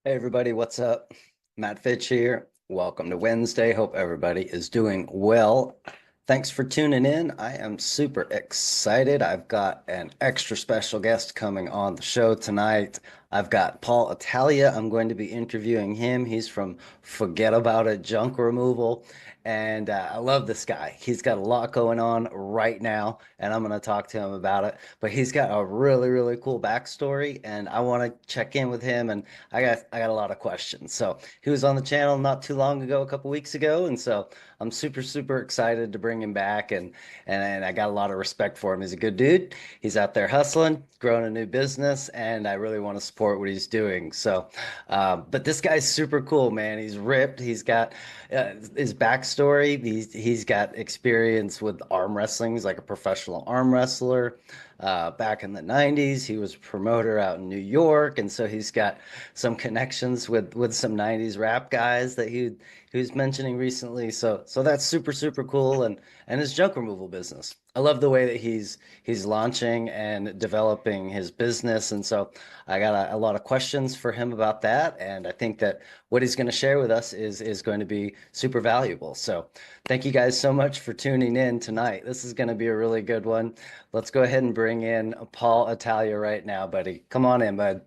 Hey everybody, what's up? Matt Fitch here. Welcome to Wednesday. Hope everybody is doing well. Thanks for tuning in. I am super excited. I've got an extra special guest coming on the show tonight. I've got Paul Italia. I'm going to be interviewing him. He's from Forget About It Junk Removal. And I love this guy. He's got a lot going on right now, and I'm going to talk to him about it. But he's got a really, really cool backstory, and I want to check in with him. And I got a lot of questions. So he was on the channel not too long ago, a couple weeks ago, and so I'm super excited to bring him back. And I got a lot of respect for him. He's a good dude. He's out there hustling, growing a new business, and I really want to support what he's doing. So, but this guy's super cool, man. He's ripped. He's got his backstory. He's got experience with arm wrestling. He's like a professional arm wrestler. Back in the 90s, he was a promoter out in New York, and so he's got some connections with some 90s rap guys that he was mentioning recently. So that's super cool, and his junk removal business. I love the way that he's launching and developing his business, and so I got a lot of questions for him about that, and I think that what he's going to share with us is going to be super valuable. So thank you guys so much for tuning in tonight. This is going to be a really good one. Let's go ahead and bring in Paul Italia right now, buddy. Come on in, bud.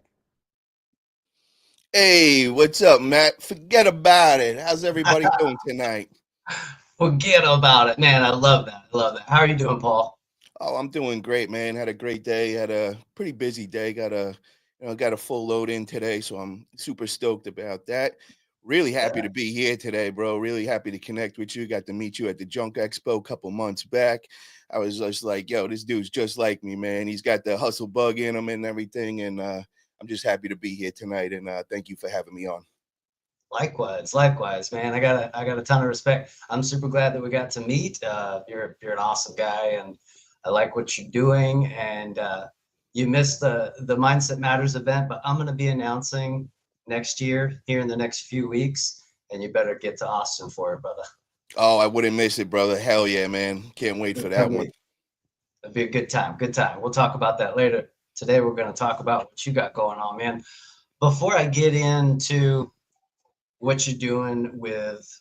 Hey, what's up, Matt? Forget about it. How's everybody doing tonight? Forget about it, man. I love that. I love that. How are you doing, Paul? Oh, I'm doing great, man. Had a great day. Had a pretty busy day. Got a full load in today, so I'm super stoked about that. Really happy Yeah, to be here today, bro. Really happy to connect with you. Got to meet you at the Junk Expo a couple months back. I was just like, yo, this dude's just like me, man. He's got the hustle bug in him and everything, and I'm just happy to be here tonight. And thank you for having me on. likewise, man. I got a ton of respect. I'm super glad that we got to meet. You're an awesome guy, and I like what you're doing. And you missed the Mindset Matters event, but I'm going to be announcing next year here in the next few weeks, and you better get to Austin for it, brother. Oh, I wouldn't miss it, brother. Hell yeah, man. Can't wait for that It'll one. be, it'll be a good time. Good time. We'll talk about that later. Today, we're going to talk about what you got going on, man. Before I get into what you're doing with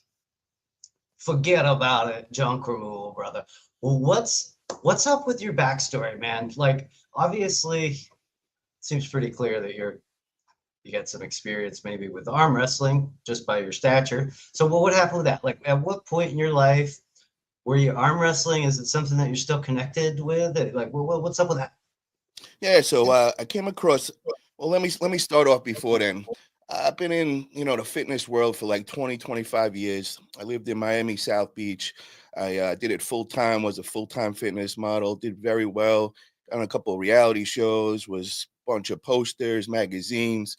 Forget About It junk removal, brother. Well, what's up with your backstory, man? Like, obviously, it seems pretty clear that you got some experience maybe with arm wrestling just by your stature. So, what happened with that? Like, at what point in your life were you arm wrestling? Is it something that you're still connected with? Like, what's up with that? Yeah, so I came across. Well, let me start off before then. I've been in the fitness world for like 25 years. I lived in Miami South Beach. I did it full time. Was a full time fitness model. Did very well on a couple of reality shows. Was a bunch of posters, magazines.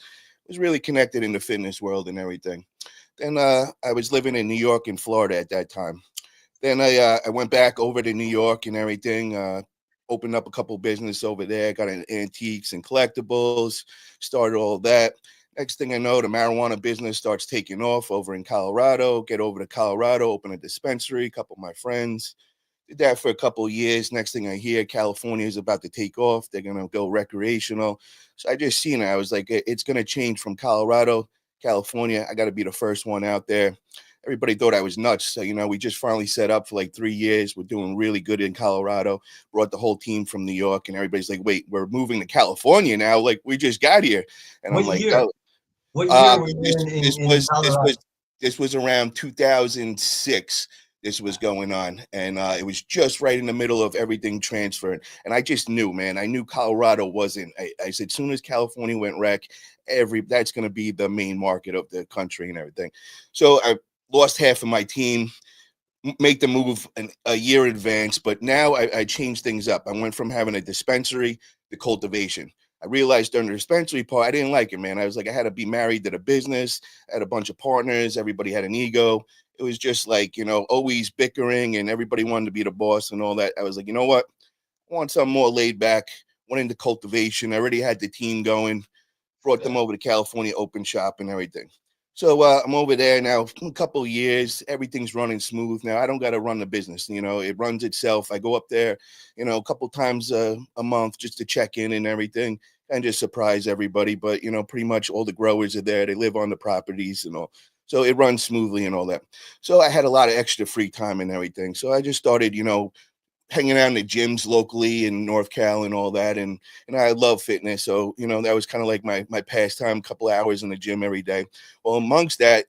Was really connected in the fitness world and everything. Then I was living in New York and Florida at that time. Then I went back over to New York and everything. Opened up a couple business over there. Got in antiques and collectibles. Started all that. Next thing I know, the marijuana business starts taking off over in Colorado. Get over to Colorado, open a dispensary. A couple of my friends did that for a couple of years. Next thing I hear, California is about to take off. They're gonna go recreational. So I just seen it. I was like, it's gonna change from Colorado, California. I got to be the first one out there. Everybody thought I was nuts. So, we just finally set up for like 3 years. We're doing really good in Colorado. Brought the whole team from New York, and everybody's like, "Wait, we're moving to California now? Like we just got here." And I'm What like, year? "Oh, What year were this you this in was this Colorado? was this was around 2006. This was going on, and it was just right in the middle of everything transferring. And I just knew, man. I knew Colorado wasn't. I said, as soon as California went rec, that's going to be the main market of the country and everything. So I lost half of my team, make the move a year in advance. But now I changed things up. I went from having a dispensary to cultivation. I realized during the dispensary part, I didn't like it, man. I was like, I had to be married to the business, I had a bunch of partners, everybody had an ego. It was just like, always bickering and everybody wanted to be the boss and all that. I was like, you know what? I want something more laid back. Went into cultivation. I already had the team going, brought them Yeah. over to California, open shop and everything. So I'm over there now a couple of years. Everything's running smooth now. I don't got to run the business. It runs itself. I go up there, a couple times a month just to check in and everything. and just surprise everybody. But pretty much all the growers are there. They live on the properties and all, so it runs smoothly and all that. So I had a lot of extra free time and everything. So I just started, hanging out in the gyms locally in North Cal and all that. And I love fitness. So, that was kind of like my pastime, couple hours in the gym every day. Well, amongst that,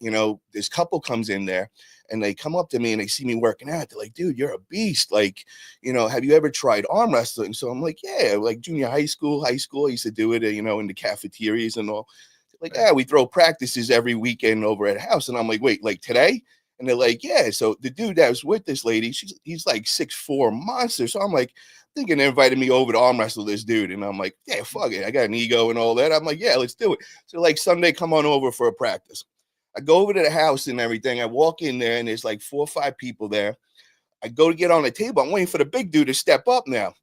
this couple comes in there and they come up to me and they see me working out. They're like, dude, you're a beast. Like, have you ever tried arm wrestling? So I'm like, yeah, like junior high school. I used to do it, in the cafeterias and all. Like, yeah, we throw practices every weekend over at a house. And I'm like, wait, like today? And they're like, yeah. So the dude that was with this lady, he's like 6'4" monster. So I'm like, thinking they invited me over to arm wrestle this dude. And I'm like, yeah, fuck it. I got an ego and all that. I'm like, yeah, let's do it. So like Sunday, come on over for a practice. I go over to the house and everything. I walk in there and there's like 4 or 5 people there. I go to get on the table. I'm waiting for the big dude to step up now.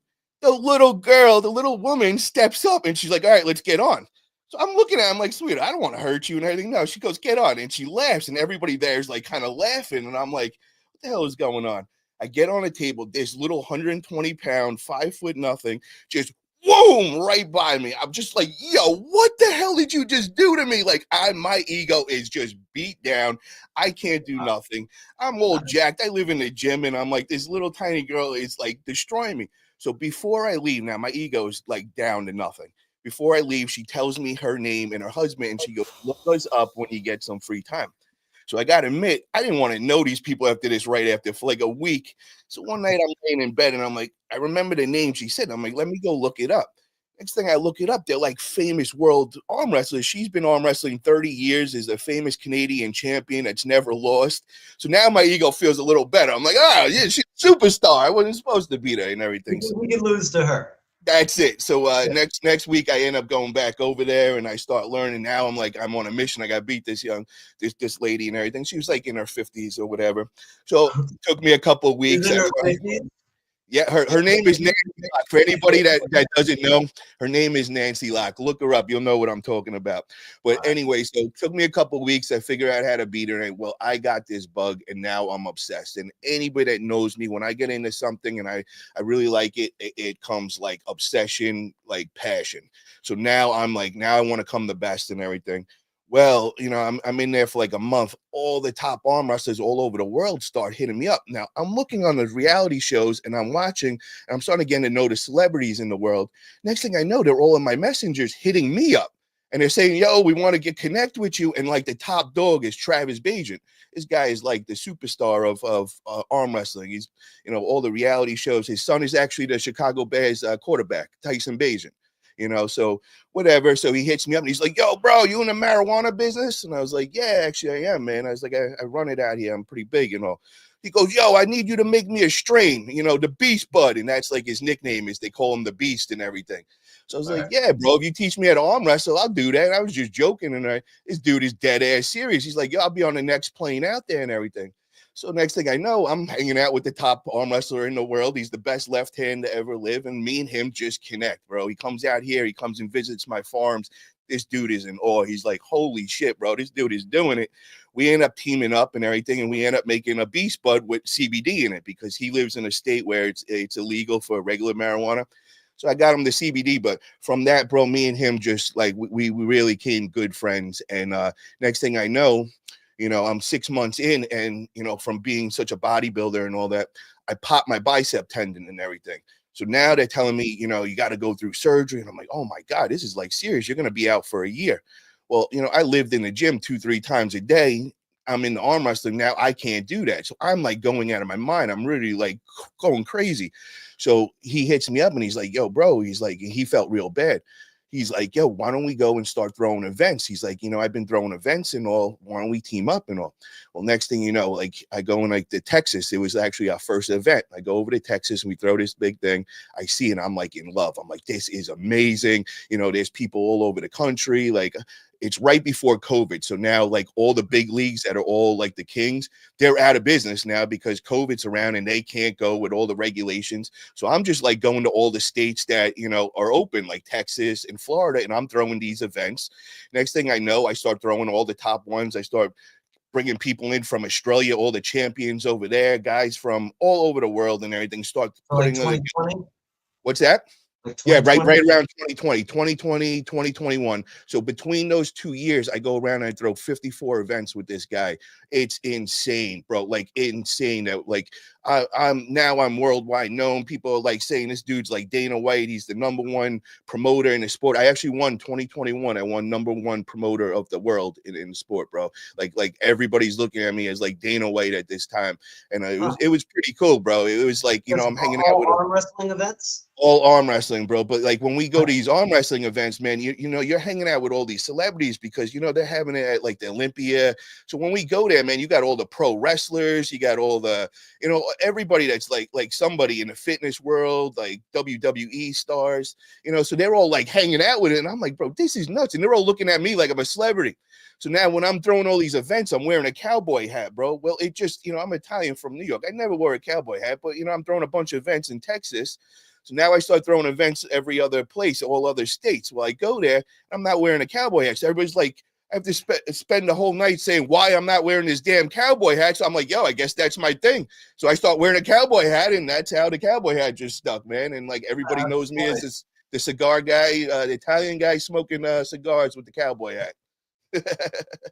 The little girl, the little woman steps up and she's like, all right, let's get on. So I'm looking at him like, sweet, I don't want to hurt you and everything. No, she goes, get on. And she laughs and everybody there is like kind of laughing. And I'm like, what the hell is going on? I get on the table. This little 120-pound, 5 foot nothing, just boom, right by me. I'm just like, yo, what the hell did you just do to me? Like, my ego is just beat down. I can't do nothing. I'm all jacked. I live in the gym and I'm like, this little tiny girl is like destroying me. So before I leave, now my ego is like down to nothing. Before I leave, she tells me her name and her husband, and she goes, look us up when you get some free time. So I got to admit, I didn't want to know these people after this, right after, for like a week. So one night I'm laying in bed and I'm like, I remember the name she said. I'm like, let me go look it up. Next thing I look it up, they're like famous world arm wrestlers. She's been arm wrestling 30 years, is a famous Canadian champion that's never lost. So now my ego feels a little better. I'm like, oh, yeah, she's a superstar. I wasn't supposed to be there and everything. So We could lose to her. that's it. So next week I end up going back over there and I start learning. Now I'm on a mission. I got to beat this lady and everything. She was like in her 50s or whatever. So it took me a couple of weeks. Yeah, her name is Nancy Locke. For anybody that doesn't know, her name is Nancy Locke. Look her up. You'll know what I'm talking about. But anyway, so it took me a couple of weeks. I figured out how to beat her. And well, I got this bug and now I'm obsessed. And anybody that knows me, when I get into something and I really like it, it comes like obsession, like passion. So now I'm like, now I want to come the best and everything. Well, I'm in there for like a month. All the top arm wrestlers all over the world start hitting me up. Now I'm looking on the reality shows and I'm watching and I'm starting to get to know the celebrities in the world. Next thing I know, they're all in my messengers hitting me up and they're saying, yo, we want to connect with you. And like the top dog is Travis Bajan. This guy is like the superstar of arm wrestling. He's, all the reality shows. His son is actually the Chicago Bears quarterback, Tyson Bajan. So whatever. So he hits me up and he's like, yo, bro, you in the marijuana business? And I was like, yeah, actually I am, man. I was like, I run it out here. I'm pretty big and all. He goes, yo, I need you to make me a strain, the Beast Bud. And that's like his nickname is, they call him the Beast and everything. So I was like, yeah, bro, if you teach me how to arm wrestle, I'll do that. And I was just joking. And this dude is dead ass serious. He's like, yo, I'll be on the next plane out there and everything. So next thing I know, I'm hanging out with the top arm wrestler in the world. He's the best left hand to ever live. And me and him just connect, bro. He comes out here. He comes and visits my farms. This dude is in awe. He's like, holy shit, bro. This dude is doing it. We end up teaming up and everything. And we end up making a Beast Bud with CBD in it because he lives in a state where it's illegal for regular marijuana. So I got him the CBD, but from that, bro, me and him just like, we really became good friends. And next thing I know, I'm 6 months in and, from being such a bodybuilder and all that, I popped my bicep tendon and everything. So now they're telling me, you got to go through surgery. And I'm like, oh my God, this is like serious. You're going to be out for a year. Well, I lived in the gym 2-3 times a day. I'm in the arm wrestling now. I can't do that. So I'm like going out of my mind. I'm really like going crazy. So he hits me up and he's like, yo, bro, he's like, he felt real bad. He's like, yo, why don't we go and start throwing events? He's like, I've been throwing events and all. Why don't we team up and all? Well, next thing you know, like I go in like to Texas. It was actually our first event. I go over to Texas and we throw this big thing. I see it. I'm like in love. I'm like, this is amazing. There's people all over the country. Like it's right before COVID. So now like all the big leagues that are all like the Kings, they're out of business now because COVID's around and they can't go with all the regulations. So I'm just like going to all the states that, are open, like Texas and Florida, and I'm throwing these events. Next thing I know, I start throwing all the top ones. I start bringing people in from Australia, all the champions over there, guys from all over the world and everything. Start putting like 2020. What's that? Like Yeah, right 2020? around 2020, 2021. So between those 2 years, I go around and I throw 54 events with this guy. It's insane, bro. Like insane that like I'm worldwide known. People are like saying this dude's like Dana White. He's the number one promoter in the sport. I actually won 2021. I won number one promoter of the world in the sport, bro. Like everybody's looking at me as like Dana White at this time. And Huh. it was pretty cool, bro. It was like, That's I'm hanging out all with a arm wrestling events? all arm wrestling, bro. But like when we go to these arm wrestling events, man, you're hanging out with all these celebrities because they're having it at like the Olympia. So when we go there, man, you got all the pro wrestlers, you got all the everybody that's like somebody in the fitness world, like WWE stars, so they're all like hanging out with it, and I'm like, bro, this is nuts, and they're all looking at me like I'm a celebrity. So now when I'm throwing all these events, I'm wearing a cowboy hat, bro. Well, it just, I'm Italian from New York. I never wore a cowboy hat, but I'm throwing a bunch of events in Texas. So now I start throwing events every other place, all other states. Well, I go there, I'm not wearing a cowboy hat. So everybody's like, I have to spend the whole night saying why I'm not wearing this damn cowboy hat. So I'm like, yo, I guess that's my thing. So I start wearing a cowboy hat, and that's how the cowboy hat just stuck, man. And like everybody knows me as the cigar guy, the Italian guy smoking cigars with the cowboy hat.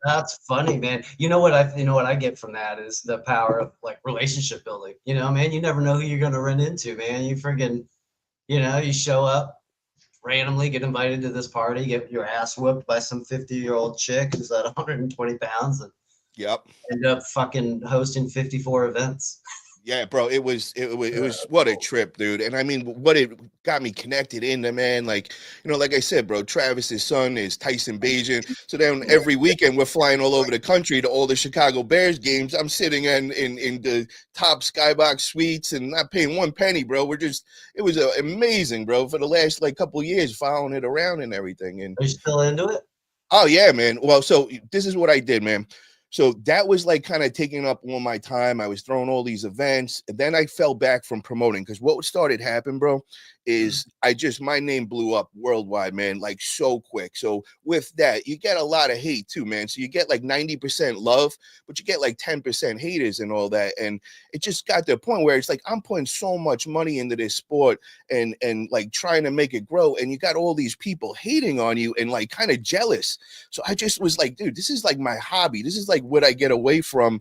That's funny, man. You know what I get from that is the power of like relationship building. Man, you never know who you're gonna run into, man. You friggin', you show up randomly, get invited to this party, get your ass whooped by some 50-year-old chick who's at 120 pounds, and Yep. end up fucking hosting 54 events. Yeah, bro, it was what a trip, dude. And I mean, what it got me connected into, man. Like, like I said, bro, Travis's son is Tyson Bajan. So then every weekend we're flying all over the country to all the Chicago Bears games. I'm sitting in the top skybox suites and not paying one penny, bro. It was amazing, bro, for the last like couple of years following it around and everything. And Are you still into it? oh yeah, man. Well, so this is what I did, man. So that was like kind of taking up all my time. I was throwing all these events, and then I fell back from promoting because what started happening, bro, is my name blew up worldwide, man, like so quick. So with that, you get a lot of hate too, man. So you get like 90% love, but you get like 10% haters and all that. And it just got to a point where it's like I'm putting so much money into this sport and like trying to make it grow, and you got all these people hating on you and like kind of jealous. So I just was like, dude, this is like my hobby. This is like what I get away from,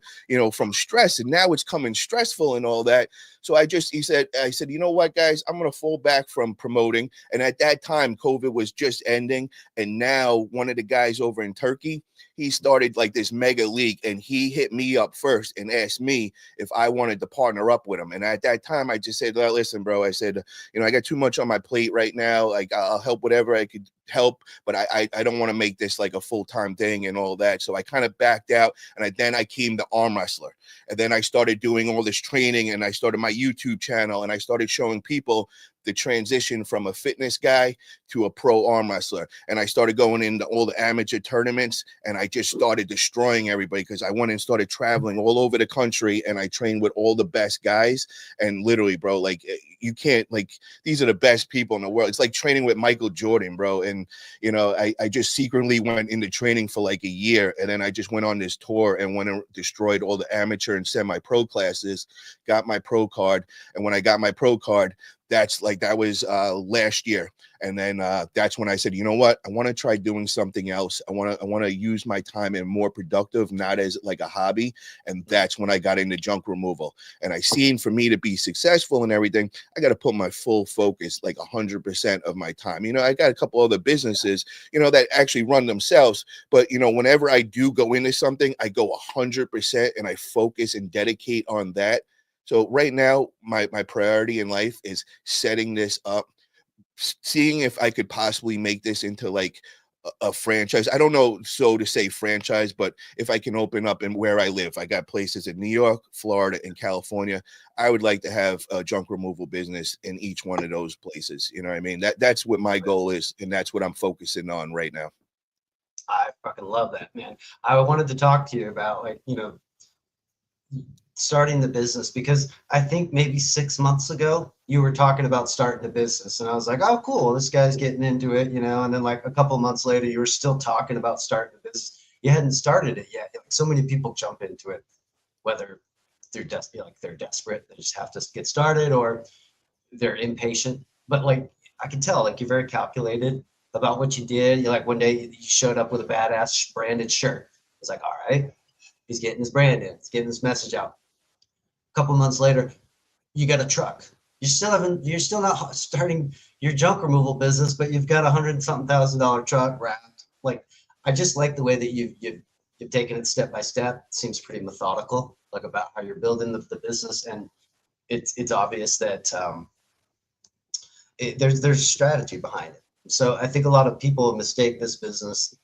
from stress. And now it's coming stressful and all that. So I said, you know what, guys, I'm going to fall back from promoting. And at that time, COVID was just ending. And now one of the guys over in Turkey, he started like this mega league, and he hit me up first and asked me if I wanted to partner up with him. And at that time, I just said, listen, bro, I said, I got too much on my plate right now. Like I'll help whatever I could help, but I don't want to make this like a full-time thing and all that. So I kind of backed out, and then I came the arm wrestler. And then I started doing all this training, and I started my YouTube channel, and I started showing people the transition from a fitness guy to a pro arm wrestler. And I started going into all the amateur tournaments, and I just started destroying everybody because I went and started traveling all over the country, and I trained with all the best guys. And literally, bro, like you can't, like, these are the best people in the world. It's like training with Michael Jordan, bro. And I just secretly went into training for like a year, and then I just went on this tour and went and destroyed all the amateur and semi-pro classes, got my pro card. And when I got my pro card, that was last year. And then that's when I said, you know what, I want to try doing something else. I want to use my time in more productive, not as like a hobby. And that's when I got into junk removal. And I seen, for me to be successful and everything, I got to put my full focus, like 100% of my time. I got a couple other businesses, that actually run themselves. But, whenever I do go into something, I go 100% and I focus and dedicate on that. So right now, my priority in life is setting this up, seeing if I could possibly make this into like a franchise. I don't know, so to say franchise, but if I can open up in where I live, I got places in New York, Florida, and California. I would like to have a junk removal business in each one of those places. You know what I mean? That's what my goal is, and that's what I'm focusing on right now. I fucking love that, man. I wanted to talk to you about starting the business, because I think maybe 6 months ago you were talking about starting a business, and I was like, oh cool, this guy's getting into it, and then like a couple months later you were still talking about starting a business. You hadn't started it yet. Like, so many people jump into it, whether they're desperate, they just have to get started, or they're impatient. But like, I can tell, like, you're very calculated about what you did. You're like, one day you showed up with a badass branded shirt. It's like, all right, he's getting his brand in, he's getting his message out. A couple months later, you got a truck. You're still not starting your junk removal business, but you've got $100-something-thousand truck wrapped. Like, I just like the way that you've taken it step by step. It seems pretty methodical, like about how you're building the business, and it's obvious that there's strategy behind it. So I think a lot of people mistake this business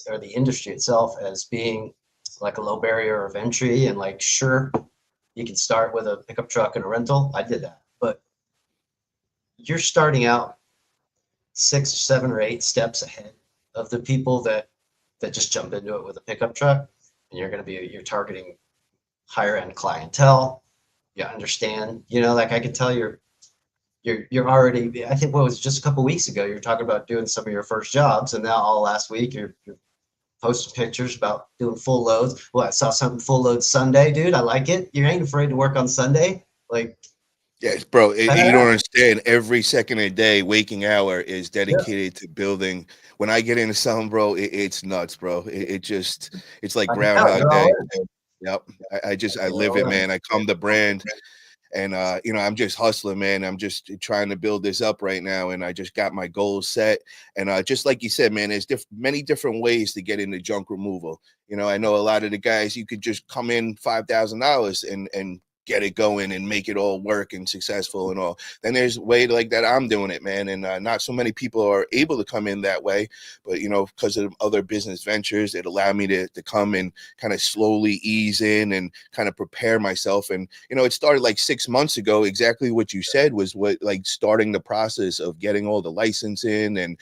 or the industry itself as being like a low barrier of entry, and like, sure, you can start with a pickup truck and a rental. I did that, but you're starting out 6, 7, or 8 steps ahead of the people that just jump into it with a pickup truck, and you're targeting higher end clientele. You understand, like, I could tell you're already, I think what was just a couple weeks ago, you're talking about doing some of your first jobs, and now all last week you're posting pictures about doing full loads. Well, I saw something full load Sunday, dude. I like it. You ain't afraid to work on Sunday. Like, Yes, bro. You don't understand. Every second of the day, waking hour is dedicated to building. When I get into something, bro, it's nuts, bro. It's like Groundhog Day. Yep. I live it, man. I come to brand. And, I'm just hustling, man. I'm just trying to build this up right now. And I just got my goals set. And just like you said, man, there's many different ways to get into junk removal. I know a lot of the guys, you could just come in $5,000 and get it going and make it all work and successful and all. Then there's a way like that I'm doing it, man. And not so many people are able to come in that way, but because of other business ventures, it allowed me to come and kind of slowly ease in and kind of prepare myself. And it started like 6 months ago. Exactly what you said was starting the process of getting all the license in, and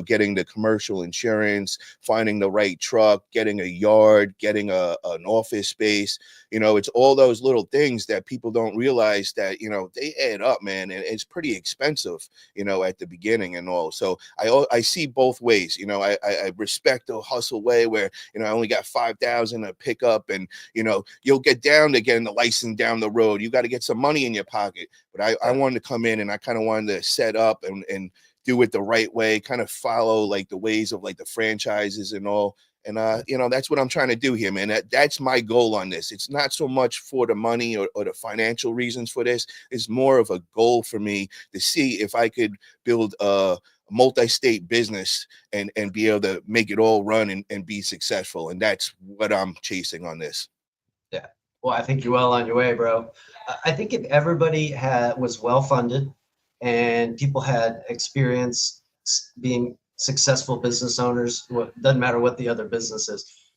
getting the commercial insurance, finding the right truck, getting a yard, getting an office space. It's all those little things that people don't realize that, they add up, man. And it's pretty expensive, at the beginning and all. So I see both ways. I respect the hustle way where, I only got 5,000 to pick up, and, you'll get down to getting the license down the road. You got to get some money in your pocket. But I wanted to come in, and I kind of wanted to set up and do it the right way, kind of follow like the ways of like the franchises and all. And, that's what I'm trying to do here, man. That's my goal on this. It's not so much for the money or the financial reasons for this. It's more of a goal for me to see if I could build a multi-state business and be able to make it all run and be successful. And that's what I'm chasing on this. Yeah. Well, I think you're well on your way, bro. I think if everybody was well-funded and people had experience being successful business owners, doesn't matter what the other business is,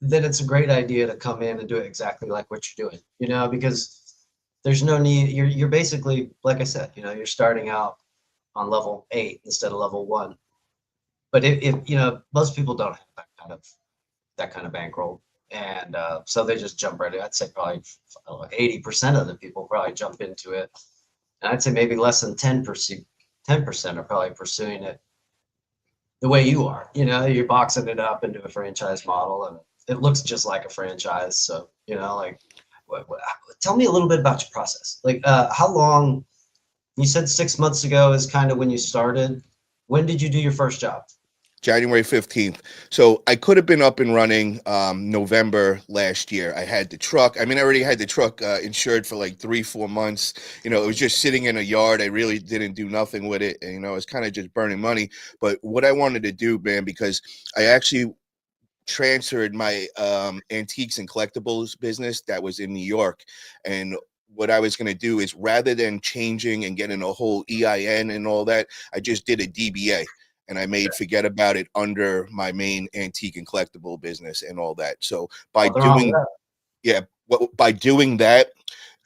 then it's a great idea to come in and do it exactly like what you're doing, because there's no need. You're basically, like I said, you're starting out on level 8 instead of level 1. But if most people don't have that kind of bankroll, and so they just jump right in. I'd say probably 80% of the people probably jump into it, and I'd say maybe less than 10% are probably pursuing it the way you are. You're boxing it up into a franchise model, and it looks just like a franchise. So tell me a little bit about your process. Like, how long? You said 6 months ago is kind of when you started. When did you do your first job? January 15th. So I could have been up and running November last year. I had the truck. I mean, I already had the truck insured for like 3-4 months. It was just sitting in a yard. I really didn't do nothing with it. And, it was kind of just burning money. But what I wanted to do, man, because I actually transferred my antiques and collectibles business that was in New York. And what I was going to do is, rather than changing and getting a whole EIN and all that, I just did a DBA. And I made Fuhgeddaboutit under my main antique and collectible business and all that. So by doing that,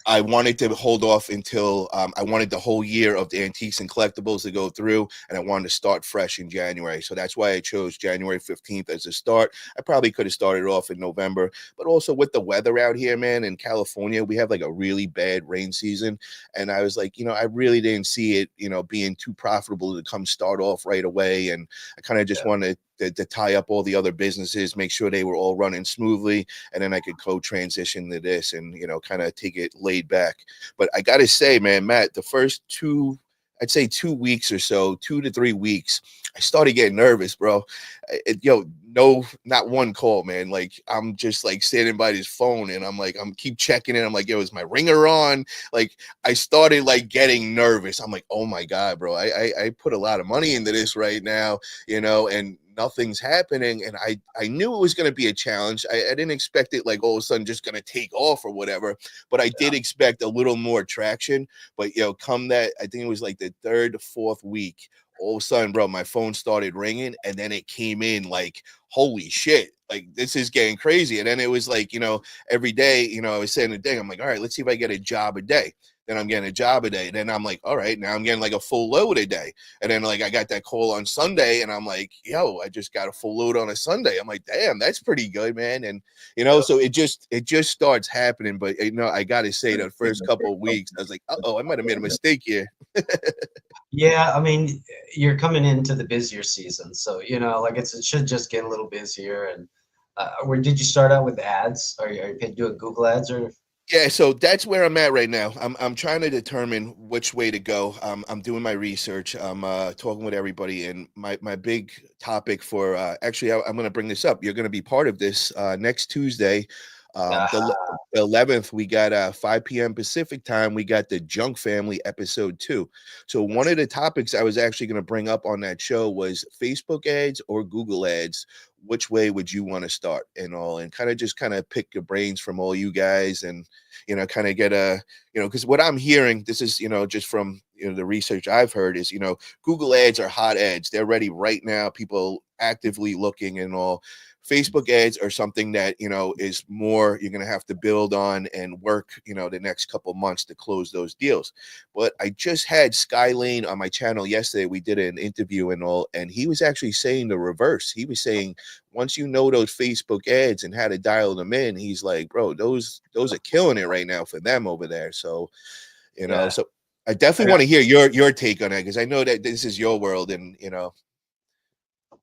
I wanted to hold off until I wanted the whole year of the antiques and collectibles to go through, and I wanted to start fresh in January. So that's why I chose January 15th as a start. I probably could have started off in November, but also with the weather out here, man, in California, we have like a really bad rain season. And I was like, I really didn't see it, being too profitable to come start off right away. And I kind of just wanted to tie up all the other businesses, make sure they were all running smoothly, and then I could co-transition to this and kind of take it laid back. But I gotta say, man, Matt, the first 2, I'd say 2 weeks or so, 2 to 3 weeks, I started getting nervous, bro. Yo, no, not one call, man. Like I'm just like standing by this phone and I'm keep checking it. I'm like, yo, is my ringer on? Like I started like getting nervous. I'm like, oh my God, bro, I put a lot of money into this right now, and nothing's happening. And I knew it was going to be a challenge. I didn't expect it like all of a sudden just going to take off or whatever, but I did expect a little more traction. But come that, I think it was like the third, fourth week, all of a sudden, bro, my phone started ringing and then it came in like, holy shit, like this is getting crazy. And then it was like, every day, I was saying a thing. I'm like, all right, let's see if I get a job a day. Then I'm getting a job a day. Then I'm like, all right, now I'm getting like a full load a day. And then like I got that call on Sunday and I'm like, yo, I just got a full load on a Sunday. I'm like, damn, that's pretty good, man. And so it just starts happening. But I gotta say the first couple of weeks, I was like, oh, I might have made a mistake here. Yeah, I mean, you're coming into the busier season, so like it should just get a little busier. And where did you start out with ads? Are you doing Google ads or? Yeah, so that's where I'm at right now. I'm trying to determine which way to go. I'm doing my research. I'm talking with everybody, and my big topic for actually, I'm going to bring this up. You're going to be part of this next Tuesday, the 11th. We got 5 p.m. Pacific time. We got the Junk Family episode 2. So one of the topics I was actually going to bring up on that show was Facebook ads or Google ads. Which way would you want to start and all, and kind of pick your brains from all you guys, and kind of get a because what I'm hearing, this is just from the research I've heard, is Google ads are hot ads. They're ready right now, people actively looking and all. Facebook ads are something that is more you're going to have to build on and work the next couple months to close those deals. But I just had Sky Lane on my channel yesterday. We did an interview and all, and he was actually saying the reverse. He was saying once those Facebook ads and how to dial them in, he's like, bro, those are killing it right now for them over there. So so I definitely want to hear your take on that, because I know that this is your world, and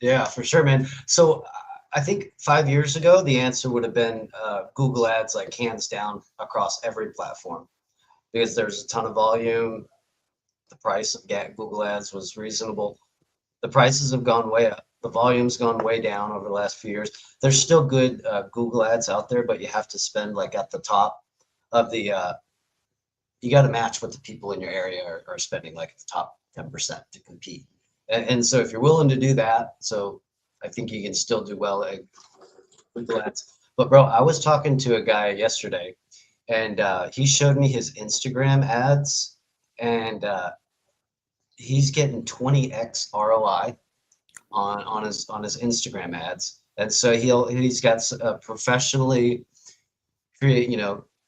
Yeah, for sure, man. So I think 5 years ago, the answer would have been Google ads, like hands down across every platform, because there's a ton of volume. The price of Google ads was reasonable. The prices have gone way up. The volume's gone way down over the last few years. There's still good Google ads out there, but you have to spend like at the top of the, you got to match what the people in your area are spending, like at the top 10% to compete. And so if you're willing to do that, so I think you can still do well at Google ads. But bro, I was talking to a guy yesterday, and he showed me his Instagram ads, and he's getting 20x ROI on his Instagram ads. And so he's got professionally create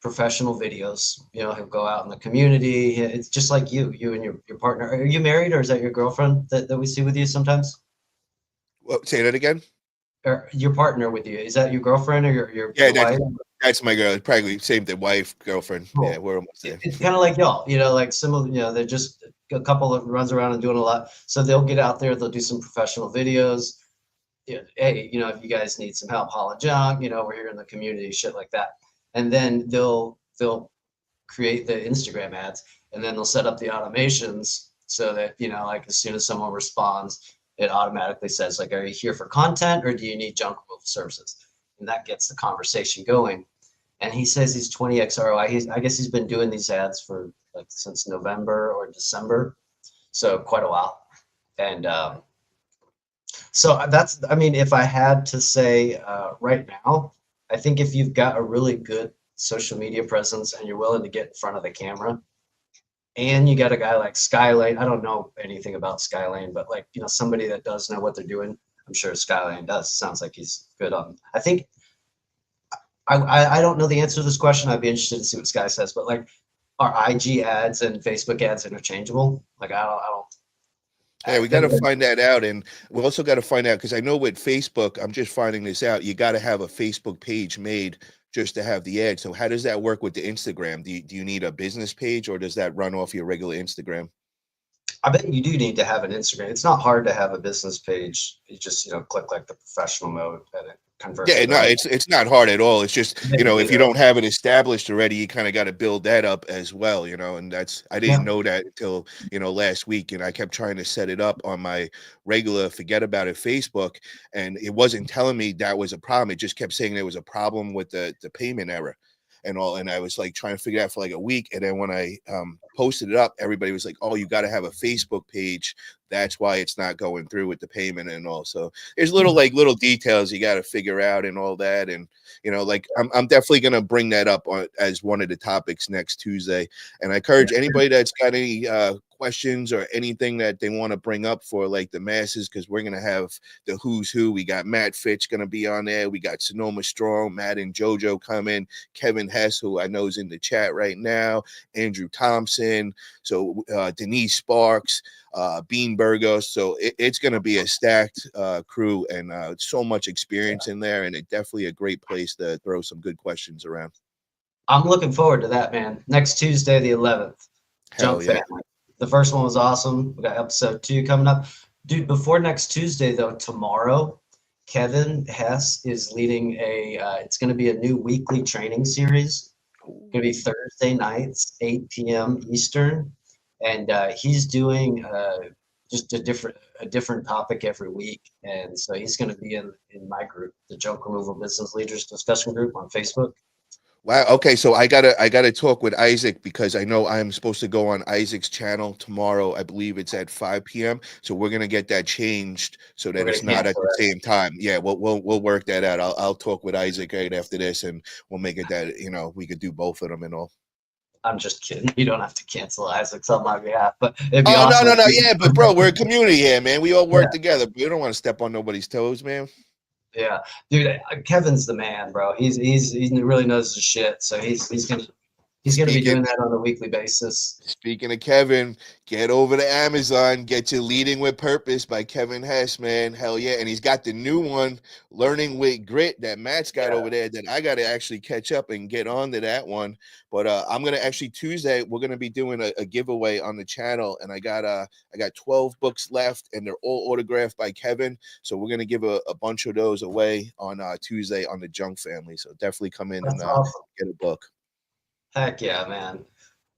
professional videos. He'll go out in the community. It's just like you and your partner. Are you married, or is that your girlfriend that we see with you sometimes? Well, say that again. Or your partner with you, is that your girlfriend or your That's, wife? that's my girl. Probably same thing, wife, girlfriend. Cool. Yeah, we're almost there. It's kind of like y'all, like similar. They're just a couple that runs around and doing a lot. So they'll get out there, they'll do some professional videos. Hey, if you guys need some help, holla Junk. We're here in the community, shit like that. And then they'll create the Instagram ads, and then they'll set up the automations so that like as soon as someone responds, it automatically says like, are you here for content or do you need junk removal services? And that gets the conversation going. And he says he's 20x ROI. I guess he's been doing these ads for like since November or December, so quite a while. And so that's, I mean, if I had to say right now, I think if you've got a really good social media presence and you're willing to get in front of the camera, and you got a guy like Skylane, I don't know anything about Skylane, but like, somebody that does know what they're doing, I'm sure Skylane does. Sounds like he's good on. I think I don't know the answer to this question. I'd be interested to see what Sky says, but like, are IG ads and Facebook ads interchangeable? Like, I don't. Yeah, we got to find that out, and we also got to find out, because I know with Facebook, I'm just finding this out. You got to have a Facebook page made just to have the ad. So how does that work with the Instagram? Do you need a business page, or does that run off your regular Instagram? I bet you do need to have an Instagram. It's not hard to have a business page. You just click like the professional mode, and it convert Yeah, to no, them. it's not hard at all. It's just, They can do if you that. don't have it established already, you kind of got to build that up as well, and I didn't know that until, last week, and I kept trying to set it up on my regular Forget About It Facebook, and it wasn't telling me that was a problem. It just kept saying there was a problem with the payment error and all, and I was like trying to figure it out for like a week, and then when I posted it up, everybody was like, "Oh, you got to have a Facebook page. That's why it's not going through with the payment and all." So there's little details you got to figure out and all that, and like I'm definitely gonna bring that up as one of the topics next Tuesday, and I encourage anybody that's got any questions or anything that they want to bring up for like the masses, because we're gonna have the who's who. We got Matt Fitch gonna be on there. We got Sonoma Strong, Matt and JoJo coming, Kevin Hess, who I know is in the chat right now, Andrew Thompson, so Denise Sparks, Bean Burgos. So it's going to be a stacked crew, and so much experience in there, and it's definitely a great place to throw some good questions around. I'm looking forward to that, man. Next Tuesday, the 11th. Hell Junk yeah. Family. The first one was awesome. We got episode 2 coming up. Dude, before next Tuesday, though, tomorrow, Kevin Hess is leading it's going to be a new weekly training series. It's going to be Thursday nights, 8 p.m. Eastern. And he's doing just a different topic every week. And so he's going to be in my group, the Junk Removal Business Leaders Discussion Group on Facebook. Wow. Okay. So I gotta talk with Isaac, because I know I'm supposed to go on Isaac's channel tomorrow. I believe it's at 5 p.m. So we're gonna get that changed so that it's not at the same time. Yeah, we'll work that out. I'll talk with Isaac right after this, and we'll make it that we could do both of them and all. I'm just kidding. You don't have to cancel Isaac's on my behalf, but it'd be Oh, awesome. no. Yeah, but bro, we're a community here, man. We all work together. We don't want to step on nobody's toes, man. Yeah, dude, Kevin's the man, bro. He really knows his shit. So he's gonna be doing that on a weekly basis. Speaking of Kevin, get over to Amazon, get you Leading with Purpose by Kevin Hess, man. Hell yeah. And he's got the new one, Learning with Grit, that Matt's got over there, that I got to actually catch up and get on to that one. But I'm going to actually Tuesday, we're going to be doing a giveaway on the channel. And I got 12 books left, and they're all autographed by Kevin. So we're going to give a bunch of those away on Tuesday on the Junk Family. So definitely come in and awesome. get a book. Heck yeah, man.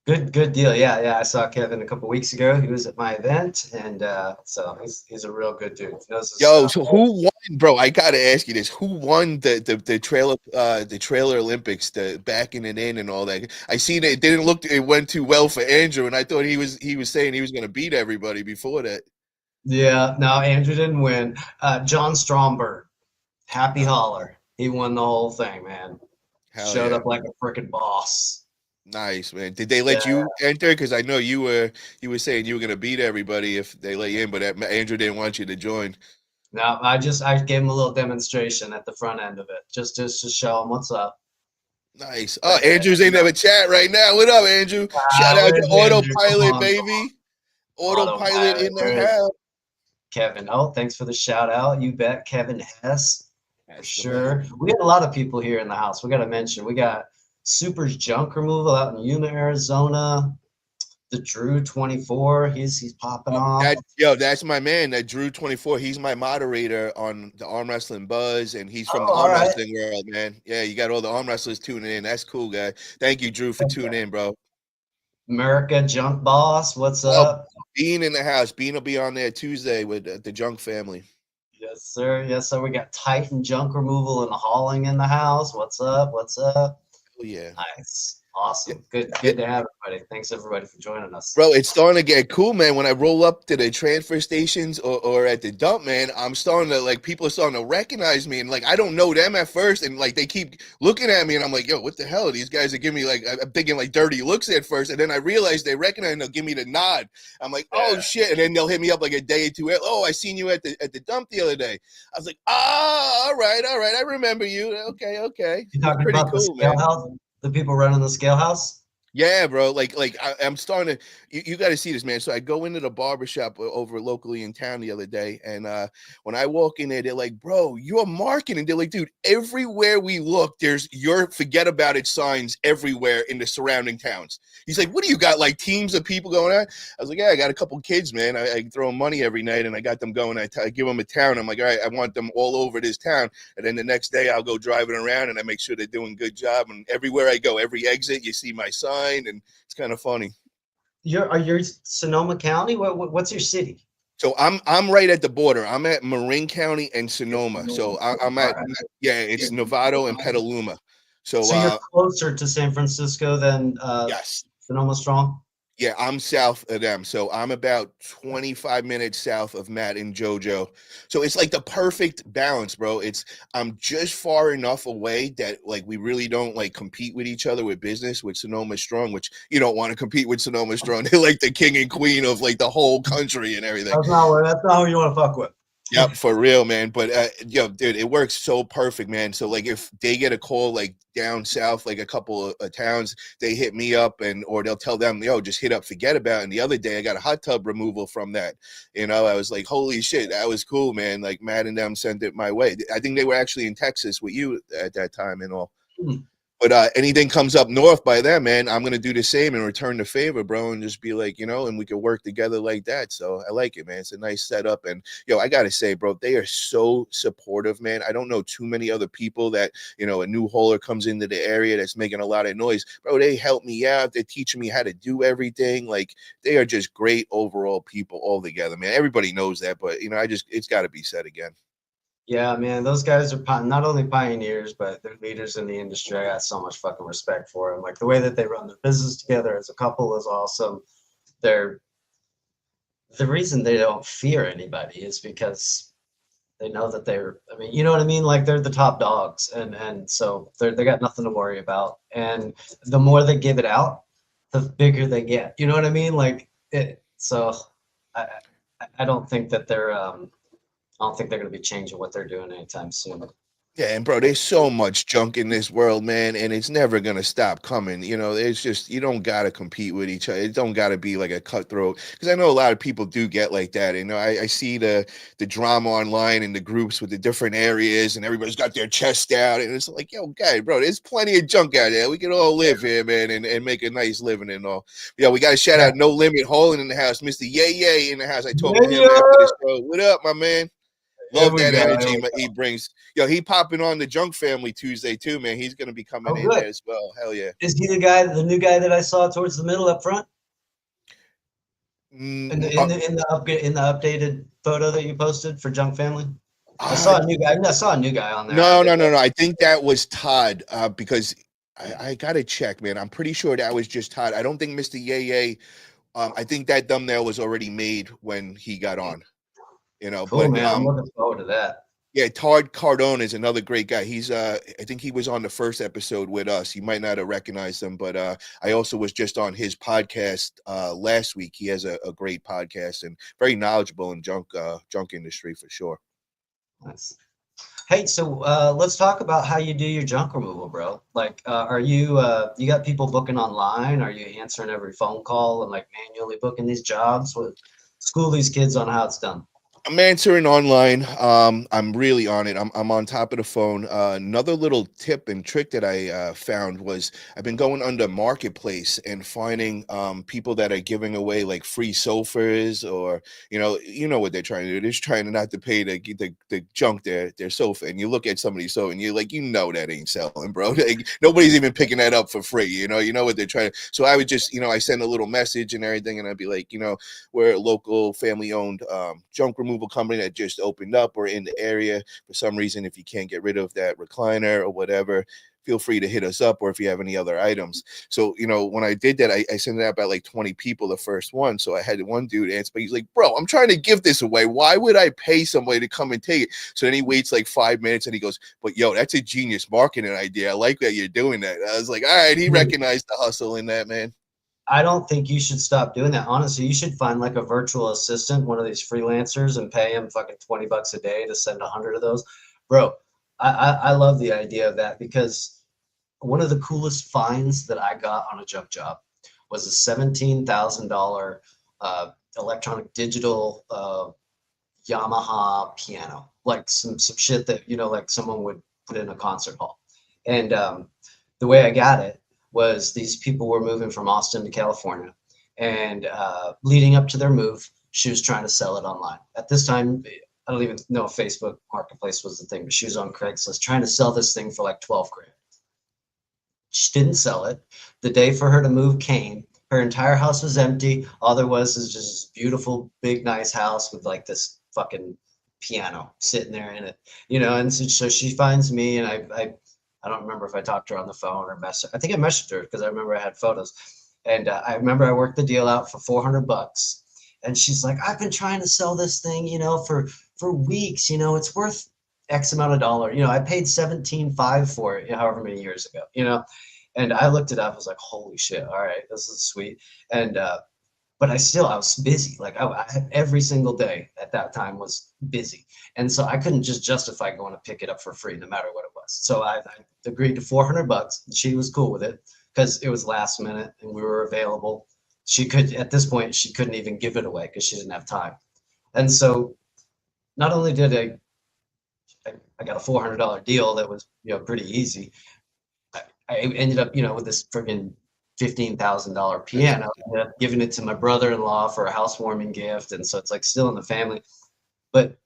Good deal. Yeah. I saw Kevin a couple weeks ago. He was at my event, and so he's a real good dude. Yo, so who won, bro? I gotta ask you this: who won the trailer Olympics, the backing it in and all that? I seen it didn't look, it went too well for Andrew, and I thought he was saying he was gonna beat everybody before that. Yeah, no, Andrew didn't win. John Stromberg, Happy Holler, he won the whole thing, man. Showed up like a freaking boss. Nice, man. Did they let you enter? Because I know you were saying you were gonna beat everybody if they let you in, but Andrew didn't want you to join. No, I gave him a little demonstration at the front end of it, just to show him what's up. Nice. Oh, Andrew's in the chat right now. What up, Andrew? Shout out to Autopilot, baby. Autopilot in the house. Kevin, thanks for the shout out. You bet, Kevin Hess. For sure. We had a lot of people here in the house. We got to mention, we got Super's Junk Removal out in Yuma, Arizona. The Drew 24, he's popping off. That's my man, that Drew 24. He's my moderator on the Arm Wrestling Buzz, and he's from the Arm Wrestling world, man. Yeah, you got all the arm wrestlers tuning in. That's cool, guy. Thank you, Drew, for tuning in, bro. America Junk Boss, what's up? Bean in the house. Bean will be on there Tuesday with the Junk Family. Yes, sir. Yes, sir. We got Titan Junk Removal and Hauling in the house. What's up? Oh, yeah. Nice. Awesome. Good to have everybody. Thanks everybody for joining us. Bro, it's starting to get cool, man. When I roll up to the transfer stations or at the dump, man, I'm starting to, people are starting to recognize me, and I don't know them at first, and they keep looking at me, and I'm like, yo, what the hell? These guys are giving me I'm thinking dirty looks at first, and then I realize they recognize, and they'll give me the nod. I'm like, oh shit, and then they'll hit me up a day or two. Oh, I seen you at the dump the other day. I was like, all right, I remember you. Okay. You talking about cool, the scale house? The people running the scale house? Yeah, bro. I'm starting to. You got to see this, man. So I go into the barbershop over locally in town the other day, and when I walk in there, they're like, "Bro, you're marketing." They're like, "Dude, everywhere we look, there's your forget about it signs everywhere in the surrounding towns." He's like, "What do you got? Like teams of people going on?" I was like, "Yeah, I got a couple kids, man. I throw them money every night, and I got them going. I give them a town. I'm like, all right, I want them all over this town, and then the next day I'll go driving around, and I make sure they're doing a good job. And everywhere I go, every exit, you see my sign." And it's kind of funny. You're Sonoma County? What's your city? So I'm right at the border. I'm at Marin County and Sonoma. So I'm All at right. it's Novato and Petaluma. So So you're closer to San Francisco than yes. Sonoma Strong? Yeah, I'm south of them. So I'm about 25 minutes south of Matt and JoJo. So it's like the perfect balance, bro. I'm just far enough away that like we really don't like compete with each other with business with Sonoma Strong, which you don't want to compete with Sonoma Strong. They're like the king and queen of like the whole country and everything. That's not who you want to fuck with. Yep, for real, man. But dude, it works so perfect, man. So like, if they get a call like down south, like a couple of towns, they hit me up or they'll tell them, yo, just hit up Fuhgeddaboutit. And the other day, I got a hot tub removal from that. I was like, holy shit, that was cool, man. Like Matt and them sent it my way. I think they were actually in Texas with you at that time and all. Hmm. But anything comes up north by them, man, I'm gonna do the same and return the favor, bro, and just be like, and we can work together like that. So I like it, man. It's a nice setup, and I gotta say, bro, they are so supportive, man. I don't know too many other people that a new hauler comes into the area that's making a lot of noise, bro. They help me out. They're teaching me how to do everything. Like they are just great overall people all together, man. Everybody knows that, but it's got to be said again. Yeah, man, those guys are not only pioneers, but they're leaders in the industry. I got so much fucking respect for them. Like the way that they run their business together as a couple is awesome. They're the reason they don't fear anybody is because they know that I mean, you know what I mean? Like they're the top dogs, and so they got nothing to worry about. And the more they give it out, the bigger they get. You know what I mean? Like it. So I I don't think that I don't think they're going to be changing what they're doing anytime soon. Yeah, and bro, there's so much junk in this world, man, and it's never gonna stop coming. It's just you don't gotta compete with each other. It don't gotta be like a cutthroat. Because I know a lot of people do get like that. I see the drama online in the groups with the different areas, and everybody's got their chest out, and it's like, yo, guy, bro, there's plenty of junk out there. We can all live here, man, and make a nice living and all. Yeah, we got to shout out No Limit Holland in the house, Mr. Yay in the house. I talked to him after the show. What up, my man? Love that energy he brings. Yo, he popping on the Junk Family Tuesday too, man. He's gonna be coming in there as well. Hell yeah. Is he the new guy that I saw towards the middle up front? In the updated photo that you posted for Junk Family? I saw a new guy. I saw a new guy on there. No. I think that was Todd, because I gotta check, man. I'm pretty sure that was just Todd. I don't think Mr. Yay. I think that thumbnail was already made when he got on. Cool, but man. I'm looking forward to that. Yeah, Todd Cardone is another great guy. He's I think he was on the first episode with us. You might not have recognized him, but I also was just on his podcast last week. He has a great podcast and very knowledgeable in junk industry for sure. Nice. Hey, so let's talk about how you do your junk removal, bro. Like, are you you got people booking online? Are you answering every phone call and like manually booking these jobs? School these kids on how it's done. I'm answering online. I'm really on it. I'm on top of the phone. Another little tip and trick that I found was I've been going under Marketplace and finding people that are giving away like free sofas or you know what they're trying to do. They're just trying not to pay the junk their sofa. And you look at somebody's sofa and you're like, that ain't selling, bro. Like, nobody's even picking that up for free. You know what they're trying to. So I would just I send a little message and everything, and I'd be like, we're a local family-owned junk removal company that just opened up or in the area. For some reason, if you can't get rid of that recliner or whatever, feel free to hit us up, or if you have any other items. So when I did that, I sent it out about like 20 people the first one. So I had one dude answer, but he's like, bro, I'm trying to give this away. Why would I pay somebody to come and take it? So then he waits like 5 minutes and he goes, but yo, that's a genius marketing idea. I like that you're doing that. I was like, all right, he recognized the hustle in that, man. I don't think you should stop doing that. Honestly, you should find like a virtual assistant, one of these freelancers, and pay him fucking $20 a day to send 100 of those. Bro, I love the idea of that because one of the coolest finds that I got on a junk job was a $17,000 electronic digital Yamaha piano, like some shit that, you know, like someone would put in a concert hall. And the way I got it was these people were moving from Austin to California, and leading up to their move, she was trying to sell it online. At this time, I don't even know if Facebook Marketplace was the thing, but she was on Craigslist trying to sell this thing for like 12 grand. She didn't sell it. The day for her to move came. Her entire house was empty. All there was is just this beautiful, big, nice house with like this fucking piano sitting there in it, you know. And so she finds me, and I don't remember if I talked to her on the phone or messaged. I think I messaged her because I remember I had photos, and I remember I worked the deal out for $400. And she's like, I've been trying to sell this thing, you know, for weeks. You know, it's worth X amount of dollar. You know, I paid 17.5 for it, however many years ago. You know, and I looked it up. I was like, holy shit! All right, this is sweet. And but I was busy. Like I had every single day at that time was busy, and so I couldn't just justify going to pick it up for free, no matter what it was. So I agreed to $400. She was cool with it because it was last minute and we were available. She could, at this point, she couldn't even give it away because she didn't have time. And so not only did I got a $400 deal that was, you know, pretty easy. I ended up, you know, with this friggin' $15,000 piano. I ended up giving it to my brother-in-law for a housewarming gift, and so it's like still in the family. But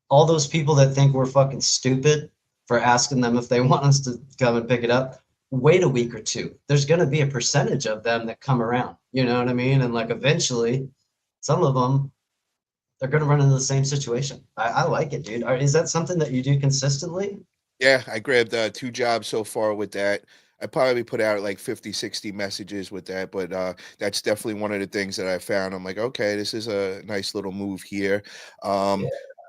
all those people that think we're fucking stupid for asking them if they want us to come and pick it up, wait a week or two. There's going to be a percentage of them that come around, you know what I mean? And like eventually, some of them, they're going to run into the same situation. I like it, dude. Is that something that you do consistently? Yeah, I grabbed 2 jobs so far with that. I probably put out like 50, 60 messages with that, but that's definitely one of the things that I found. I'm like, okay, this is a nice little move here. Yeah.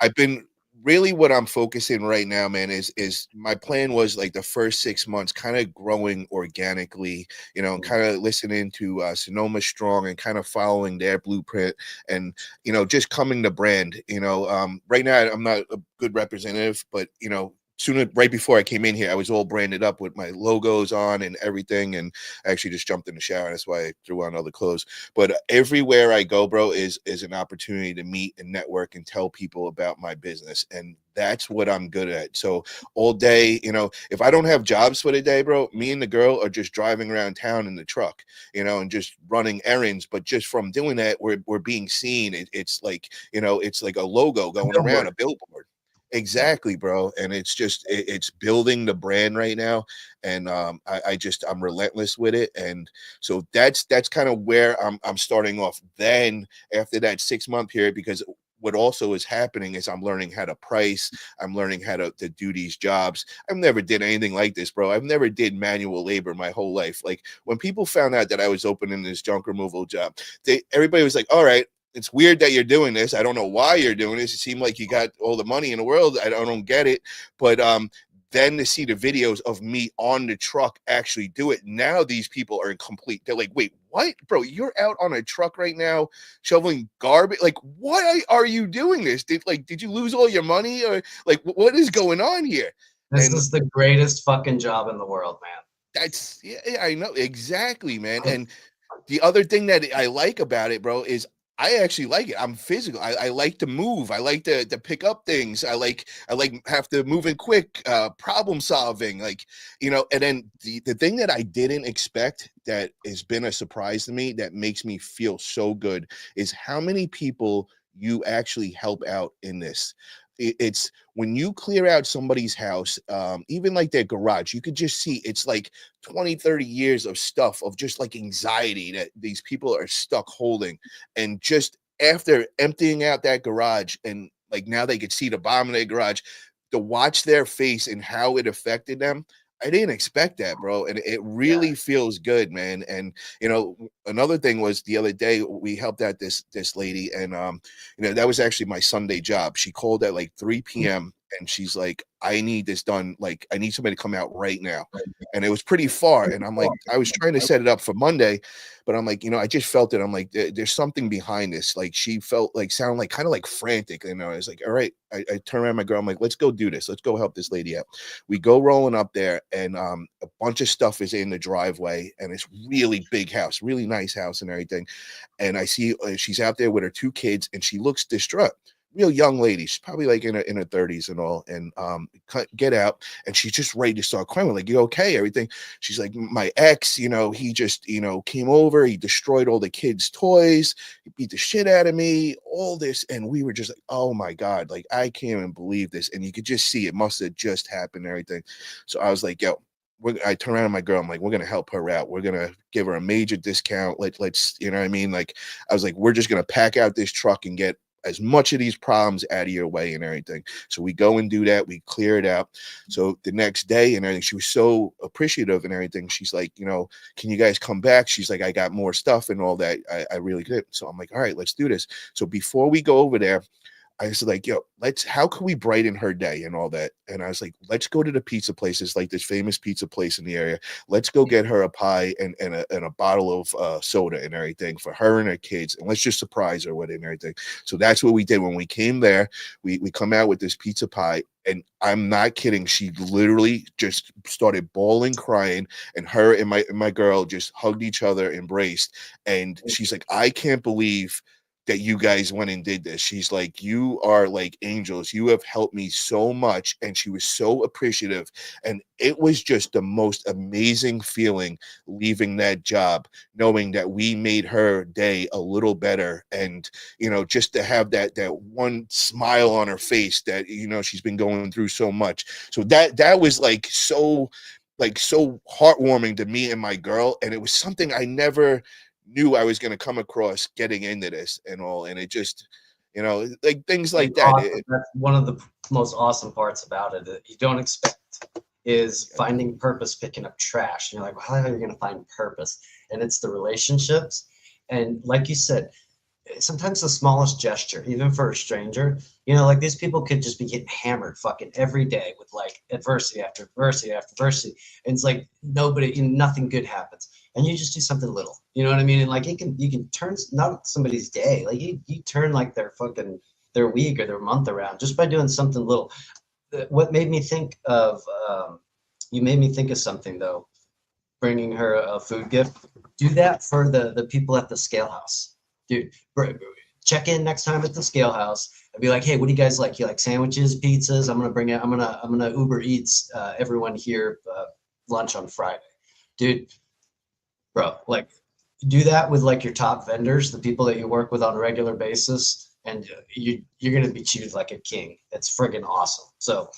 I've been really what I'm focusing right now, man, is my plan was like the first 6 months kind of growing organically, you know, and kind of listening to Sonoma Strong and kind of following their blueprint and, you know, just coming to brand, you know. Right now I'm not a good representative, but, you know, right before I came in here, I was all branded up with my logos on and everything. And I actually just jumped in the shower. That's why I threw on all the clothes. But everywhere I go, bro, is an opportunity to meet and network and tell people about my business. And that's what I'm good at. So all day, you know, if I don't have jobs for the day, bro, me and the girl are just driving around town in the truck, you know, and just running errands. But just from doing that, we're being seen. It's like, you know, it's like a logo going around, a billboard. Exactly, bro. And it's just it's building the brand right now. And I'm relentless with it. And so that's kind of where I'm starting off. Then after that 6 month period, because what also is happening is I'm learning how to price. I'm learning how to do these jobs. I've never did anything like this, bro. I've never did manual labor my whole life. Like when people found out that I was opening this junk removal job, everybody was like, all right, it's weird that you're doing this. I don't know why you're doing this. It seemed like you got all the money in the world. I don't get it. But then to see the videos of me on the truck actually do it, now these people are incomplete. They're like, wait, what? Bro, you're out on a truck right now shoveling garbage? Like, why are you doing this? Did you lose all your money? Or like, what is going on here? This is the greatest fucking job in the world, man. Yeah, I know. Exactly, man. And the other thing that I like about it, bro, is I actually like it. I'm physical. I like to move. I like to pick up things. I like have to move in quick, problem solving, like, you know. And then the thing that I didn't expect that has been a surprise to me that makes me feel so good is how many people you actually help out in this. It's when you clear out somebody's house, even like their garage, you could just see it's like 20, 30 years of stuff of just like anxiety that these people are stuck holding. And just after emptying out that garage, and like now they could see the bottom of their garage, to watch their face and how it affected them. I didn't expect that, bro. And it really feels good, man. And you know, another thing was the other day we helped out this lady, and you know, that was actually my Sunday job. She called at like 3 p.m. And she's like, I need this done. Like, I need somebody to come out right now. And it was pretty far. And I'm like, I was trying to set it up for Monday, but I'm like, I just felt it. I'm like, there's something behind this. Like, she felt like, sound like kind of like frantic. And I was like, all right. I turn around my girl. I'm like, let's go do this. Let's go help this lady out. We go rolling up there, and a bunch of stuff is in the driveway, and it's really big house, really nice house and everything. And I see she's out there with her 2 kids, and she looks distraught. Real young lady. She's probably like in her 30s and all. And get out, and she's just ready to start crying. We're like, you okay? Everything. She's like, my ex, he just, came over. He destroyed all the kids' toys. He beat the shit out of me. All this, and we were just like, oh my God, like I can't even believe this. And you could just see it must have just happened and everything. So I was like, yo. I turn around to my girl. I'm like, we're gonna help her out. We're gonna give her a major discount. Let's, you know what I mean? Like, I was like, we're just gonna pack out this truck and get as much of these problems out of your way and everything. So we go and do that. We clear it out. So the next day and everything, she was so appreciative and everything. She's like, can you guys come back? She's like, I got more stuff and all that. I really could. So I'm like, all right, let's do this. So before we go over there, I was like, yo, how can we brighten her day and all that? And I was like, let's go to the pizza places, like this famous pizza place in the area. Let's go get her a pie and a bottle of soda and everything for her and her kids. And let's just surprise her with it and everything. So that's what we did. When we came there, we come out with this pizza pie. And I'm not kidding. She literally just started bawling, crying, and her and my girl just hugged each other, embraced. And she's like, I can't believe that you guys went and did this. She's like, you are like angels. You have helped me so much. And she was so appreciative. And it was just the most amazing feeling leaving that job, knowing that we made her day a little better. And, just to have that one smile on her face that, she's been going through so much. So that was so heartwarming to me and my girl. And it was something I never knew I was going to come across getting into this and all. And it just, like things like that. Awesome. That's one of the most awesome parts about it that you don't expect is finding purpose picking up trash. You're like, well, how are you going to find purpose? And it's the relationships. And like you said, sometimes the smallest gesture, even for a stranger, like these people could just be getting hammered fucking every day with like adversity after adversity after adversity. And it's like nothing good happens. And you just do something little, you know what I mean? And like you can turn not somebody's day, like you turn like their week or their month around just by doing something little. What made me think of you made me think of something though, bringing her a food gift. Do that for the people at the scale house. Dude, check in next time at the scale house and be like, hey, what do you guys like? You like sandwiches, pizzas? I'm gonna Uber Eats everyone here lunch on Friday. Dude, bro, like do that with like your top vendors, the people that you work with on a regular basis, and you're gonna be treated like a king. It's friggin' awesome. So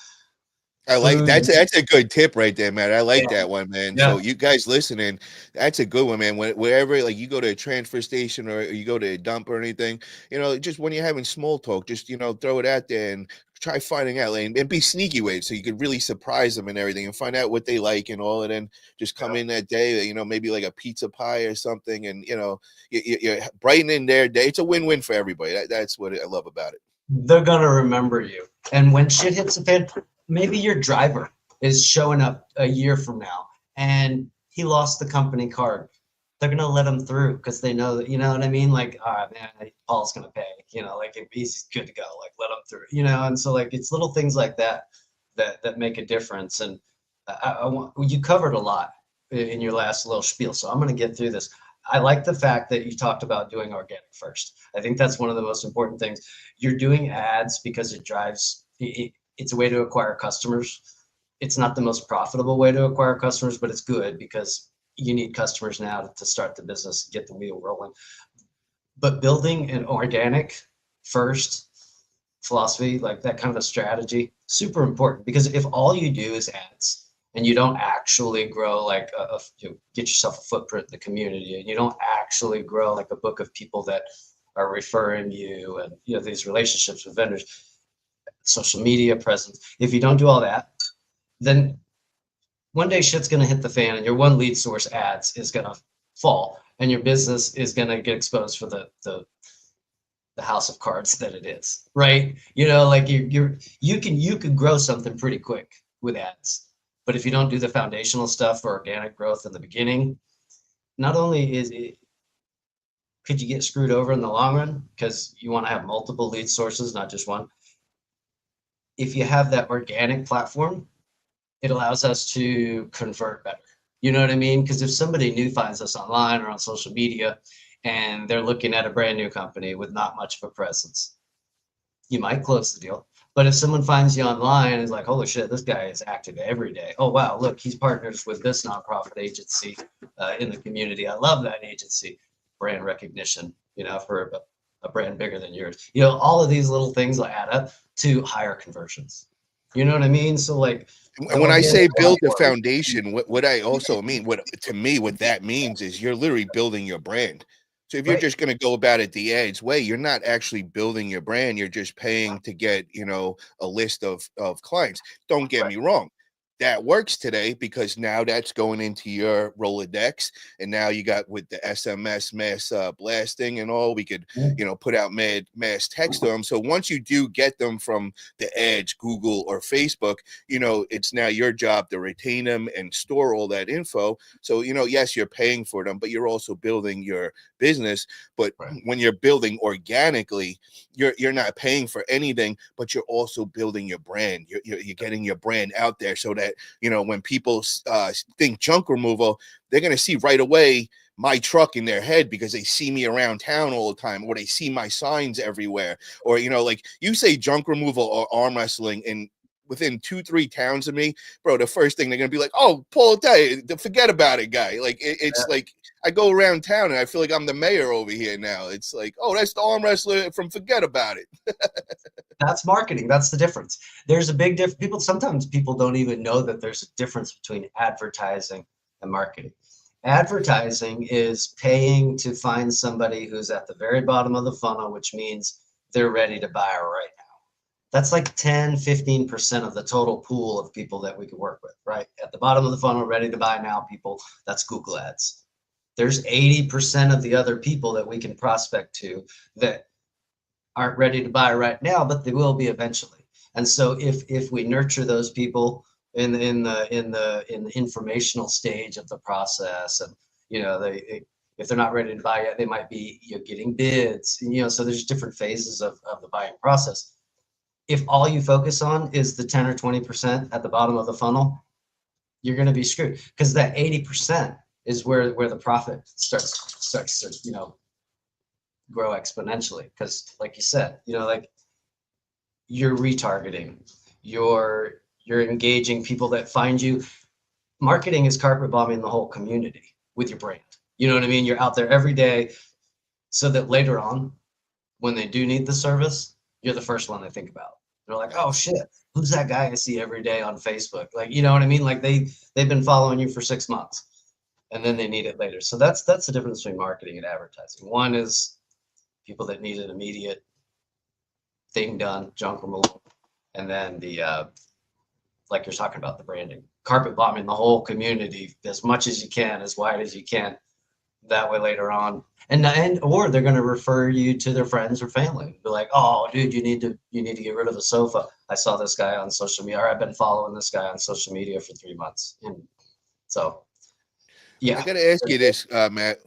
I like that's a good tip right there, man. I like that one, man. Yeah. So you guys listening, that's a good one, man. Wherever like you go to a transfer station or you go to a dump or anything, just when you're having small talk, just throw it out there and try finding out and be sneaky with it so you could really surprise them and everything and find out what they like and all. And then just come in that day, maybe like a pizza pie or something, and you're brightening their day. It's a win-win for everybody. That's what I love about it. They're gonna remember you, and when shit hits the fan, maybe your driver is showing up a year from now and he lost the company card. They're gonna let him through because they know that, you know what I mean? Like, all right, man, Paul's gonna pay, like if he's good to go, like let him through, and so like it's little things like that make a difference. And you covered a lot in your last little spiel, so I'm gonna get through this. I like the fact that you talked about doing organic first. I think that's one of the most important things. You're doing ads because it drives it's a way to acquire customers. It's not the most profitable way to acquire customers, but it's good because you need customers now to start the business, get the wheel rolling. But building an organic first philosophy, like that kind of a strategy, super important, because if all you do is ads and you don't actually grow like get yourself a footprint in the community, and you don't actually grow like a book of people that are referring you and these relationships with vendors, social media presence. If you don't do all that, then one day shit's going to hit the fan and your one lead source ads is going to fall and your business is going to get exposed for the the house of cards that it is, right? You know, like you could grow something pretty quick with ads, but if you don't do the foundational stuff for organic growth in the beginning, not only is it could you get screwed over in the long run because you want to have multiple lead sources, not just one. If you have that organic platform, it allows us to convert better. You know what I mean? Because if somebody new finds us online or on social media and they're looking at a brand new company with not much of a presence, you might close the deal. But if someone finds you online and is like, holy shit, this guy is active every day. Oh, wow, look, he's partners with this nonprofit agency in the community. I love that agency. Brand recognition, you know, for a brand bigger than yours. You know, all of these little things will add up to higher conversions. You know what I mean? So like, And when I say build the foundation, what I also mean, what to me, what that means is you're literally building your brand. So if you're right. just going to go about it the ads way, you're not actually building your brand. You're just paying to get, you know, a list of clients. Don't get Right. me wrong. That works today because now that's going into your Rolodex. And now you got with the SMS mass blasting and all, we could, you know, put out mass text to them. So once you do get them from the Edge, Google, or Facebook, you know, it's now your job to retain them and store all that info. So, you know, yes, you're paying for them, but you're also building your business. But Right. when you're building organically, you're not paying for anything, but you're also building your brand. You're getting your brand out there so that, you know, when people think junk removal, they're going to see right away my truck in their head because they see me around town all the time, or they see my signs everywhere. Or, you know, like you say junk removal or arm wrestling, and within 2-3 towns of me, bro, the first thing they're gonna be like, oh, Paul Italia, forget about it, guy. Like it's like I go around town and I feel like I'm the mayor over here now. It's like, oh, that's the arm wrestler from Forget About It. That's marketing. That's the difference. There's a big difference. Sometimes people don't even know that there's a difference between advertising and marketing. Advertising is paying to find somebody who's at the very bottom of the funnel, which means they're ready to buy right now. That's like 10, 15% of the total pool of people that we could work with, right? At the bottom of the funnel, ready to buy now people, that's Google ads. There's 80% of the other people that we can prospect to that aren't ready to buy right now, but they will be eventually. And so if we nurture those people in the informational stage of the process, and you know, if they're not ready to buy yet, they might be, you know, getting bids, you know, so there's different phases of the buying process. If all you focus on is the 10 or 20% at the bottom of the funnel, you're going to be screwed, because that 80% is where the profit starts to, you know, grow exponentially. Because like you said, you know, like you're retargeting, you're engaging people that find you. Marketing is carpet bombing the whole community with your brand. You know what I mean? You're out there every day so that later on, when they do need the service, you're the first one they think about. They're like, oh shit, who's that guy I see every day on Facebook? Like, you know what I mean? Like they've been following you for 6 months and then they need it later. So that's the difference between marketing and advertising. One is people that need an immediate thing done, junk removal. And then the, like you're talking about, the branding, carpet bombing the whole community as much as you can, as wide as you can. That way later on, and or they're going to refer you to their friends or family. Be like, oh dude, you need to get rid of the sofa. I saw this guy on social media, or I've been following this guy on social media for 3 months. And so yeah, I got to ask you this, Matt,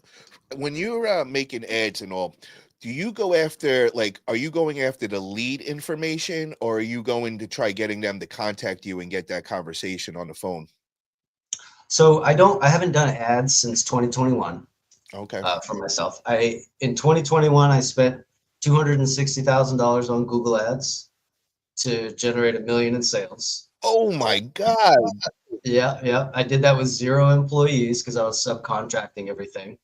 when you're making ads and all, do you go after, like, are you going after the lead information, or are you going to try getting them to contact you and get that conversation on the phone? So I haven't done ads since 2021. Okay. For myself. In 2021, I spent $260,000 on Google Ads to generate $1 million in sales. Oh my God. Yeah. I did that with 0 employees because I was subcontracting everything.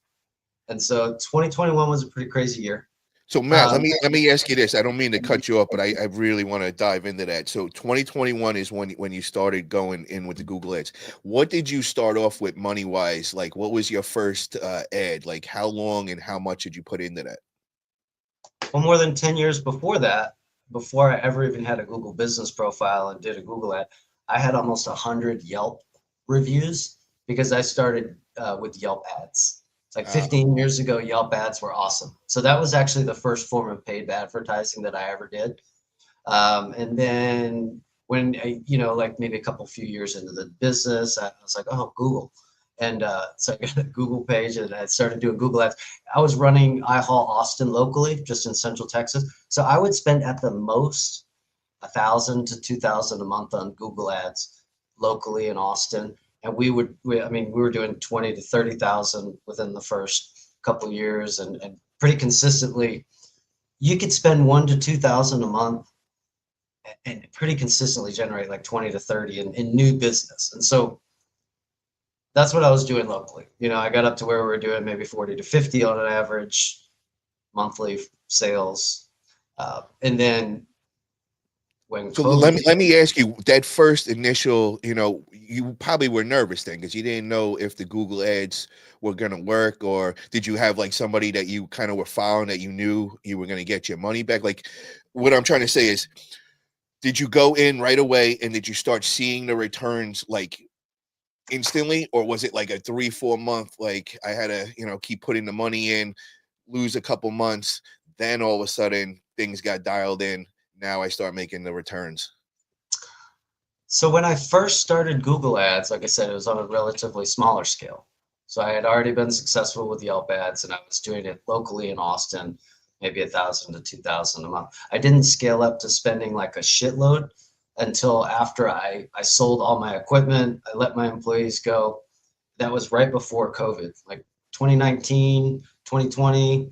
And so 2021 was a pretty crazy year. So Matt, let me ask you this. I don't mean to cut you off, but I really want to dive into that. So 2021 is when you started going in with the Google ads. What did you start off with money wise? Like, what was your first ad? Like, how long and how much did you put into that? Well, more than 10 years before that, before I ever even had a Google business profile and did a Google ad, I had almost 100 Yelp reviews because I started with Yelp ads. Like 15 years ago, Yelp ads were awesome. So that was actually the first form of paid advertising that I ever did. And then when like maybe a few years into the business, I was like, oh, Google. And so I got a Google page and I started doing Google ads. I was running iHaul Austin locally, just in Central Texas. So I would spend at the most 1,000 to 2,000 a month on Google ads locally in Austin. And we were doing 20 to 30,000 within the first couple years, and pretty consistently. You could spend 1 to 2,000 a month and pretty consistently generate like 20 to 30 in new business. And so that's what I was doing locally. I got up to where we were doing maybe 40 to 50 on an average monthly sales. And then when So COVID, let me ask you, that first initial, you probably were nervous then because you didn't know if the Google ads were going to work, or did you have like somebody that you kind of were following that you knew you were going to get your money back? Like, what I'm trying to say is, did you go in right away and did you start seeing the returns like instantly, or was it like a 3-4 month, like I had to, keep putting the money in, lose a couple months, then all of a sudden things got dialed in. Now I start making the returns. So when I first started Google ads, like I said, it was on a relatively smaller scale. So I had already been successful with Yelp ads, and I was doing it locally in Austin, maybe 1,000 to 2,000 a month. I didn't scale up to spending like a shitload until after I sold all my equipment. I let my employees go. That was right before COVID, like 2019, 2020.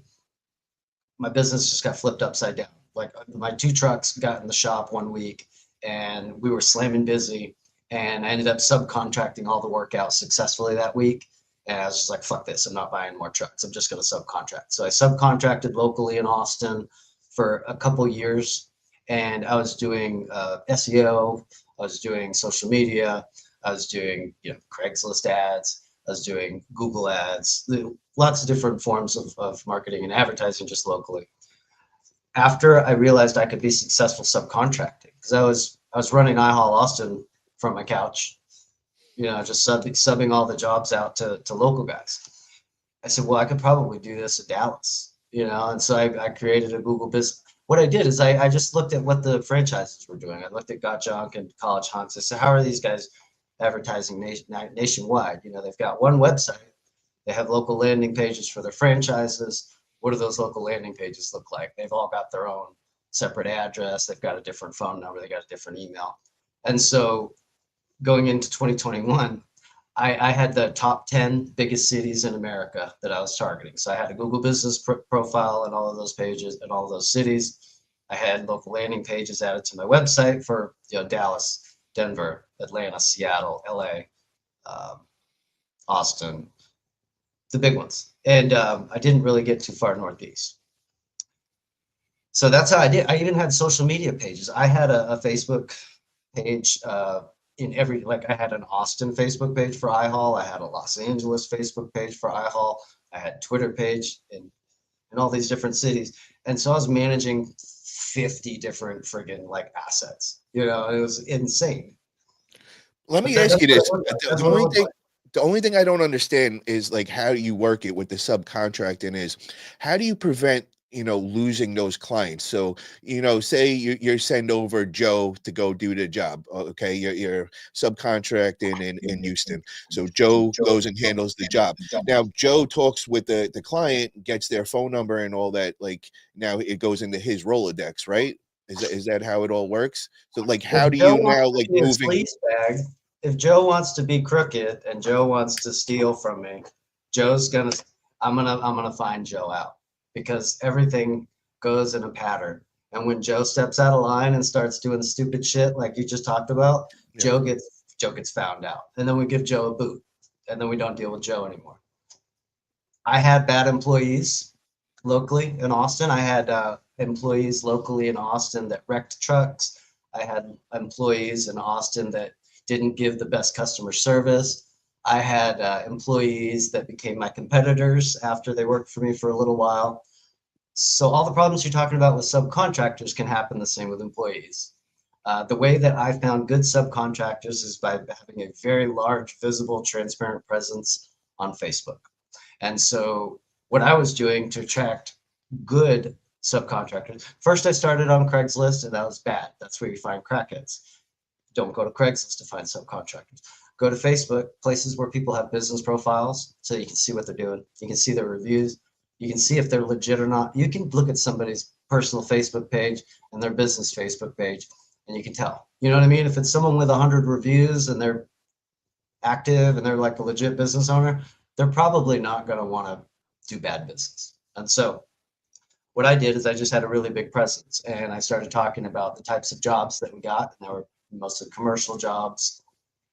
My business just got flipped upside down. Like my 2 trucks got in the shop one week and we were slamming busy, and I ended up subcontracting all the work out successfully that week. And I was just like, fuck this, I'm not buying more trucks. I'm just going to subcontract. So I subcontracted locally in Austin for a couple years, and I was doing SEO, I was doing social media, I was doing Craigslist ads, I was doing Google ads, lots of different forms of marketing and advertising just locally. After I realized I could be successful subcontracting, because I was running iHaul Austin from my couch, just subbing all the jobs out to local guys. I said, well, I could probably do this in Dallas, and so I created a Google business. What I did is I just looked at what the franchises were doing. I looked at Got Junk and College Hunks. I said, how are these guys advertising nationwide? They've got one website. They have local landing pages for their franchises. What do those local landing pages look like? They've all got their own separate address. They've got a different phone number. They got a different email. And so going into 2021, I had the top 10 biggest cities in America that I was targeting. So I had a Google business profile in all of those pages and all of those cities. I had local landing pages added to my website for Dallas, Denver, Atlanta, Seattle, LA, Austin, the big ones. And I didn't really get too far northeast. So that's how I did. I even had social media pages. I had a Facebook page I had an Austin Facebook page for iHaul. I had a Los Angeles Facebook page for iHaul. I had Twitter page in all these different cities. And so I was managing 50 different friggin' like assets. It was insane. Let me ask you this. The only thing I don't understand is like how you work it with the subcontracting is how do you prevent losing those clients? So, say you send over Joe to go do the job. Okay. You're subcontracting in Houston. So Joe goes and handles the job. Now Joe talks with the client, gets their phone number and all that. Like now it goes into his Rolodex, right? Is that how it all works? So like, how do you now like moving? If Joe wants to be crooked and Joe wants to steal from me, I'm gonna find Joe out, because everything goes in a pattern. And when Joe steps out of line and starts doing stupid shit like you just talked about, yeah. Joe gets found out. And then we give Joe a boot. And then we don't deal with Joe anymore. I had bad employees locally in Austin. I had employees locally in Austin that wrecked trucks. I had employees in Austin that didn't give the best customer service. I had employees that became my competitors after they worked for me for a little while. So all the problems you're talking about with subcontractors can happen the same with employees. The way that I found good subcontractors is by having a very large, visible, transparent presence on Facebook. And so what I was doing to attract good subcontractors, first I started on Craigslist, and that was bad. That's where you find crackheads. Don't go to Craigslist to find subcontractors. Go to Facebook, places where people have business profiles, so you can see what they're doing. You can see their reviews. You can see if they're legit or not. You can look at somebody's personal Facebook page and their business Facebook page, and you can tell. You know what I mean? If it's someone with 100 reviews and they're active and they're like a legit business owner, they're probably not going to want to do bad business. And so what I did is I just had a really big presence, and I started talking about the types of jobs that we got, and they were mostly commercial jobs,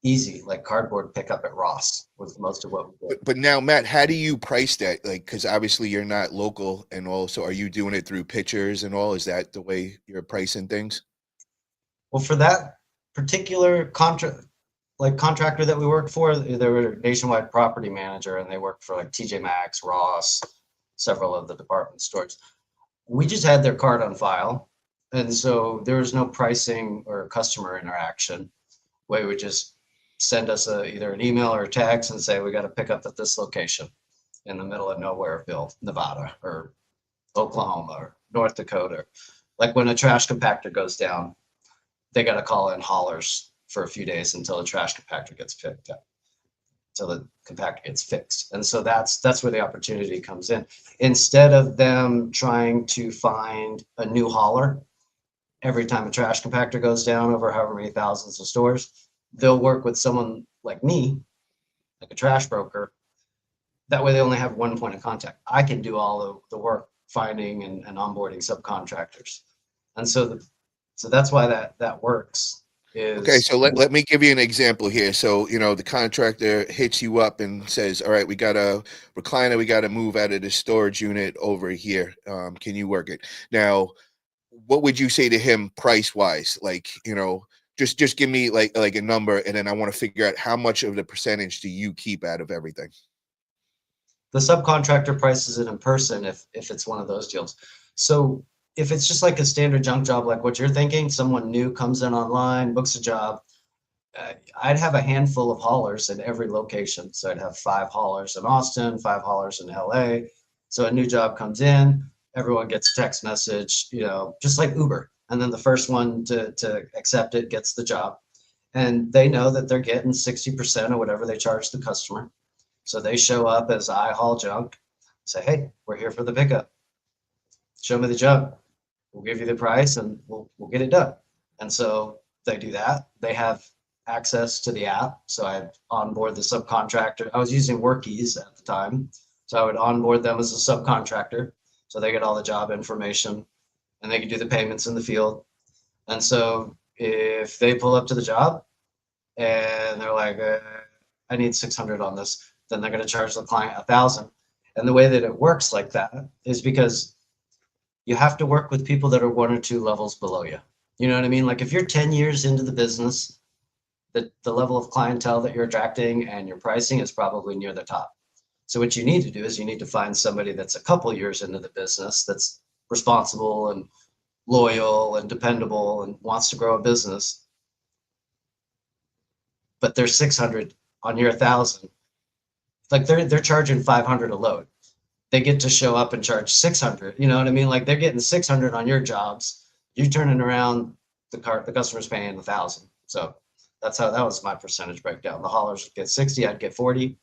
easy, like cardboard pickup at Ross was most of what we did. But now, Matt, how do you price that? Like, because obviously you're not local and all, so are you doing it through pictures and all? Is that the way you're pricing things? Well, for that particular contractor that we worked for, they were a nationwide property manager, and they worked for like TJ Maxx, Ross, several of the department stores. We just had their card on file, and so there was no pricing or customer interaction. We would just send us either an email or a text and say, we got to pick up at this location in the middle of Nowhereville, Nevada, or Oklahoma, or North Dakota. Like when a trash compactor goes down, they got to call in haulers for a few days until the trash compactor gets picked up, until the compactor gets fixed. And so that's where the opportunity comes in. Instead of them trying to find a new hauler every time a trash compactor goes down over however many thousands of stores, they'll work with someone like me, like a trash broker. That way they only have one point of contact. I can do all of the work finding and onboarding subcontractors. And so that's why that works. Okay, so let me give you an example here. So, the contractor hits you up and says, all right, we got a recliner, we got to move out of the storage unit over here. Can you work it? Now, what would you say to him price wise? Like, just give me like a number, and then I want to figure out how much of the percentage do you keep out of everything? The subcontractor prices it in person if it's one of those deals. So if it's just like a standard junk job, like what you're thinking, someone new comes in online, books a job, I'd have a handful of haulers in every location. So I'd have 5 haulers in Austin, 5 haulers in LA. So a new job comes in, everyone gets a text message, just like Uber. And then the first one to accept it gets the job. And they know that they're getting 60% of whatever they charge the customer. So they show up as I haul junk, say, hey, we're here for the pickup. Show me the junk. We'll give you the price and we'll get it done. And so they do that. They have access to the app. So I onboard the subcontractor. I was using Workies at the time. So I would onboard them as a subcontractor. So they get all the job information and they can do the payments in the field. And so if they pull up to the job and they're like, I need 600 on this, then they're going to charge the client 1,000. And the way that it works like that is because you have to work with people that are 1 or 2 levels below you. You know what I mean? Like if you're 10 years into the business, the level of clientele that you're attracting and your pricing is probably near the top. So what you need to do is you need to find somebody that's a couple years into the business, that's responsible and loyal and dependable and wants to grow a business, but they're 600 on your 1,000. Like they're charging 500 a load. They get to show up and charge 600. You know what I mean? Like they're getting 600 on your jobs. You're turning around the customer's paying 1,000. So that was my percentage breakdown. The haulers get 60, I'd get 40.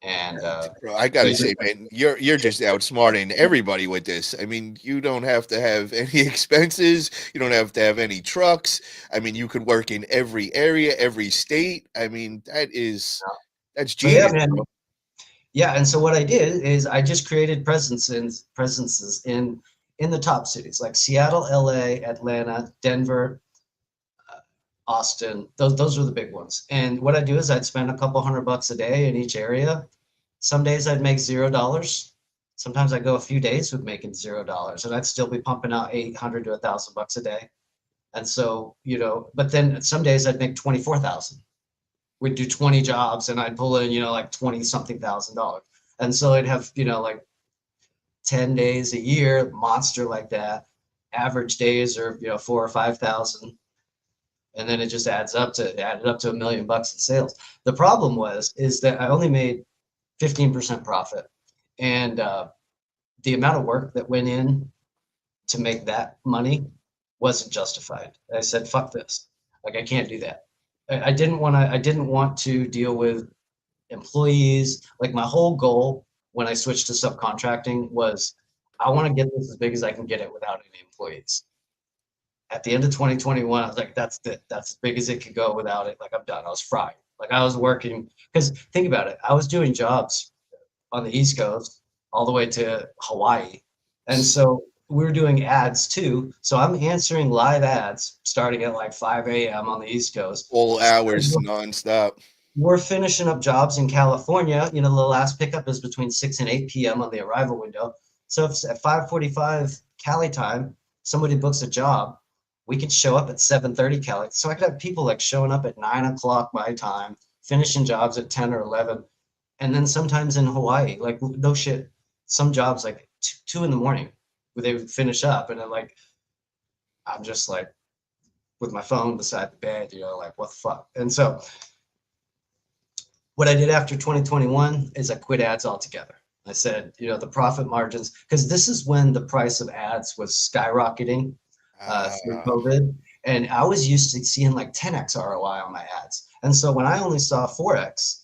And bro, I gotta say, man, you're just outsmarting everybody with this. I mean, you don't have to have any expenses. You don't have to have any trucks. I mean, you could work in every area, every state. I mean, that's genius. Yeah, man. Yeah, and so what I did is I just created presences in the top cities like Seattle, LA, Atlanta, Denver, Austin. Those were the big ones. And what I do is I'd spend a couple $100 a day in each area. Some days I'd make $0. Sometimes I go a few days with making $0, and I'd still be pumping out $800 to $1,000 a day. And so but then some days I'd make 24,000. We'd do 20 jobs and I'd pull in, like 20 something $1,000. And so I'd have, like 10 days a year, monster like that. Average days are, 4,000 or 5,000. And then it just added up to $1 million in sales. The problem is that I only made 15% profit And the amount of work that went in to make that money wasn't justified. I said, fuck this. Like, I can't do that. I didn't want to deal with employees. Like, my whole goal when I switched to subcontracting was I want to get this as big as I can get it without any employees. At the end of 2021, I was like, that's it. That's as big as it could go without it. Like, I'm done. I was fried. Like, I was working, because think about it. I was doing jobs on the East Coast all the way to Hawaii. And so we were doing ads too. So I'm answering live ads starting at like 5 a.m. on the East Coast. All hours nonstop. We're finishing up jobs in California. You know, the last pickup is between 6 and 8 p.m. on the arrival window. So if at 5:45 Cali time, somebody books a job, we could show up at 7:30 Cali. So I could have people like showing up at 9 o'clock my time, finishing jobs at 10 or 11. And then sometimes in Hawaii, like no shit, some jobs like 2 in the morning where they would finish up. And then like, I'm just like with my phone beside the bed, you know, like what the fuck? And so what I did after 2021 is I quit ads altogether. I said, you know, the profit margins, because this is when the price of ads was skyrocketing through COVID. And I was used to seeing like 10x ROI on my ads. And so when I only saw 4x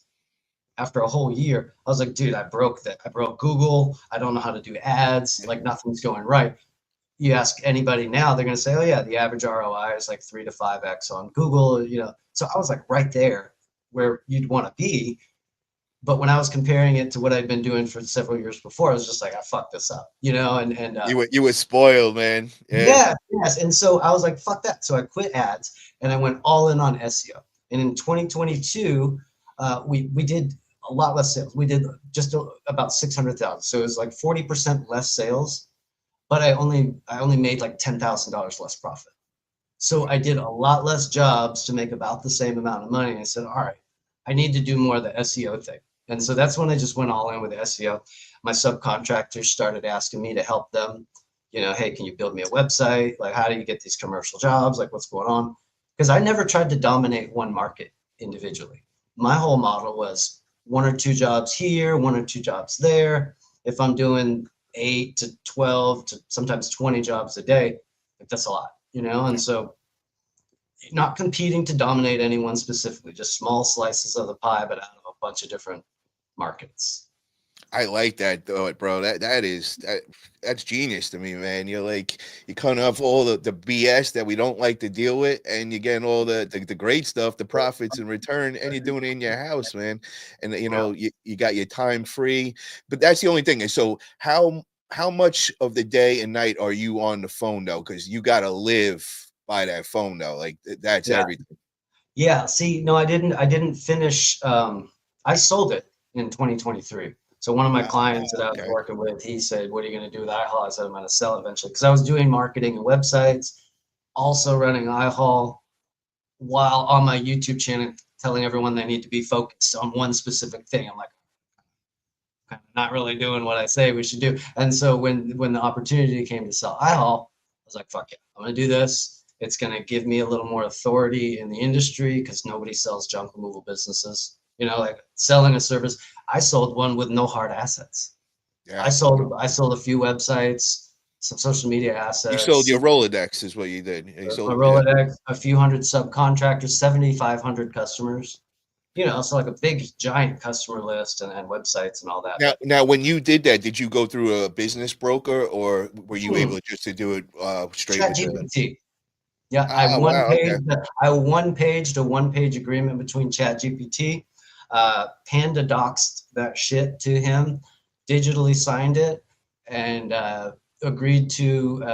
after a whole year, I was like, dude, I broke that. I broke Google. I don't know how to do ads. Like nothing's going right. You ask anybody now, they're going to say, oh yeah, the average ROI is like 3 to 5x on Google, you know. So I was like right there where you'd want to be. But when I was comparing it to what I'd been doing for several years before, I was just like, I fucked this up, you know, and You were spoiled, man. yeah, yes. And so I was like, fuck that. So I quit ads and I went all in on SEO. And in 2022, we did a lot less sales. We did just about 600,000. So it was like 40% less sales, but I only made like $10,000 less profit. So I did a lot less jobs to make about the same amount of money. And I said, all right, I need to do more of the SEO thing. And so that's when I just went all in with SEO. My subcontractors started asking me to help them, you know, hey, can you build me a website? Like, how do you get these commercial jobs? Like, what's going on? Because I never tried to dominate one market individually. My whole model was 1 or 2 jobs here, 1 or 2 jobs there. If I'm doing 8 to 12 to sometimes 20 jobs a day, like that's a lot, you know? And so not competing to dominate anyone specifically, just small slices of the pie, but out of a bunch of different markets. I like that though, bro. That's genius to me, man. You're cutting off all the BS that we don't like to deal with, and you're getting all the great stuff, the profits in return, and you're doing it in your house, man. And you know, you got your time free. But that's the only thing. And so how much of the day and night are you on the phone though? Because you gotta live by that phone though. Like that's everything. Yeah. See, no, I didn't finish. I sold it in 2023. So one of my clients that I was working with, he said, what are you going to do with iHaul? I said, I'm going to sell eventually. Because I was doing marketing and websites, also running iHaul, while on my YouTube channel telling everyone they need to be focused on one specific thing. I'm like, I'm not really doing what I say we should do. And so when the opportunity came to sell iHaul, I was like, fuck it, I'm going to do this. It's going to give me a little more authority in the industry because nobody sells junk removal businesses. You know, like selling a service. I sold one with no hard assets. Yeah. I sold a few websites, some social media assets. You sold your Rolodex is what you did. You sold a Rolodex, a few hundred subcontractors, 7,500 customers. You know, so like a big giant customer list and websites and all that. Now, when you did that, did you go through a business broker or were you able just to do it straight? ChatGPT. Yeah, I one-paged a one-page agreement between ChatGPT. Panda doxed that shit to him, digitally signed it, and agreed to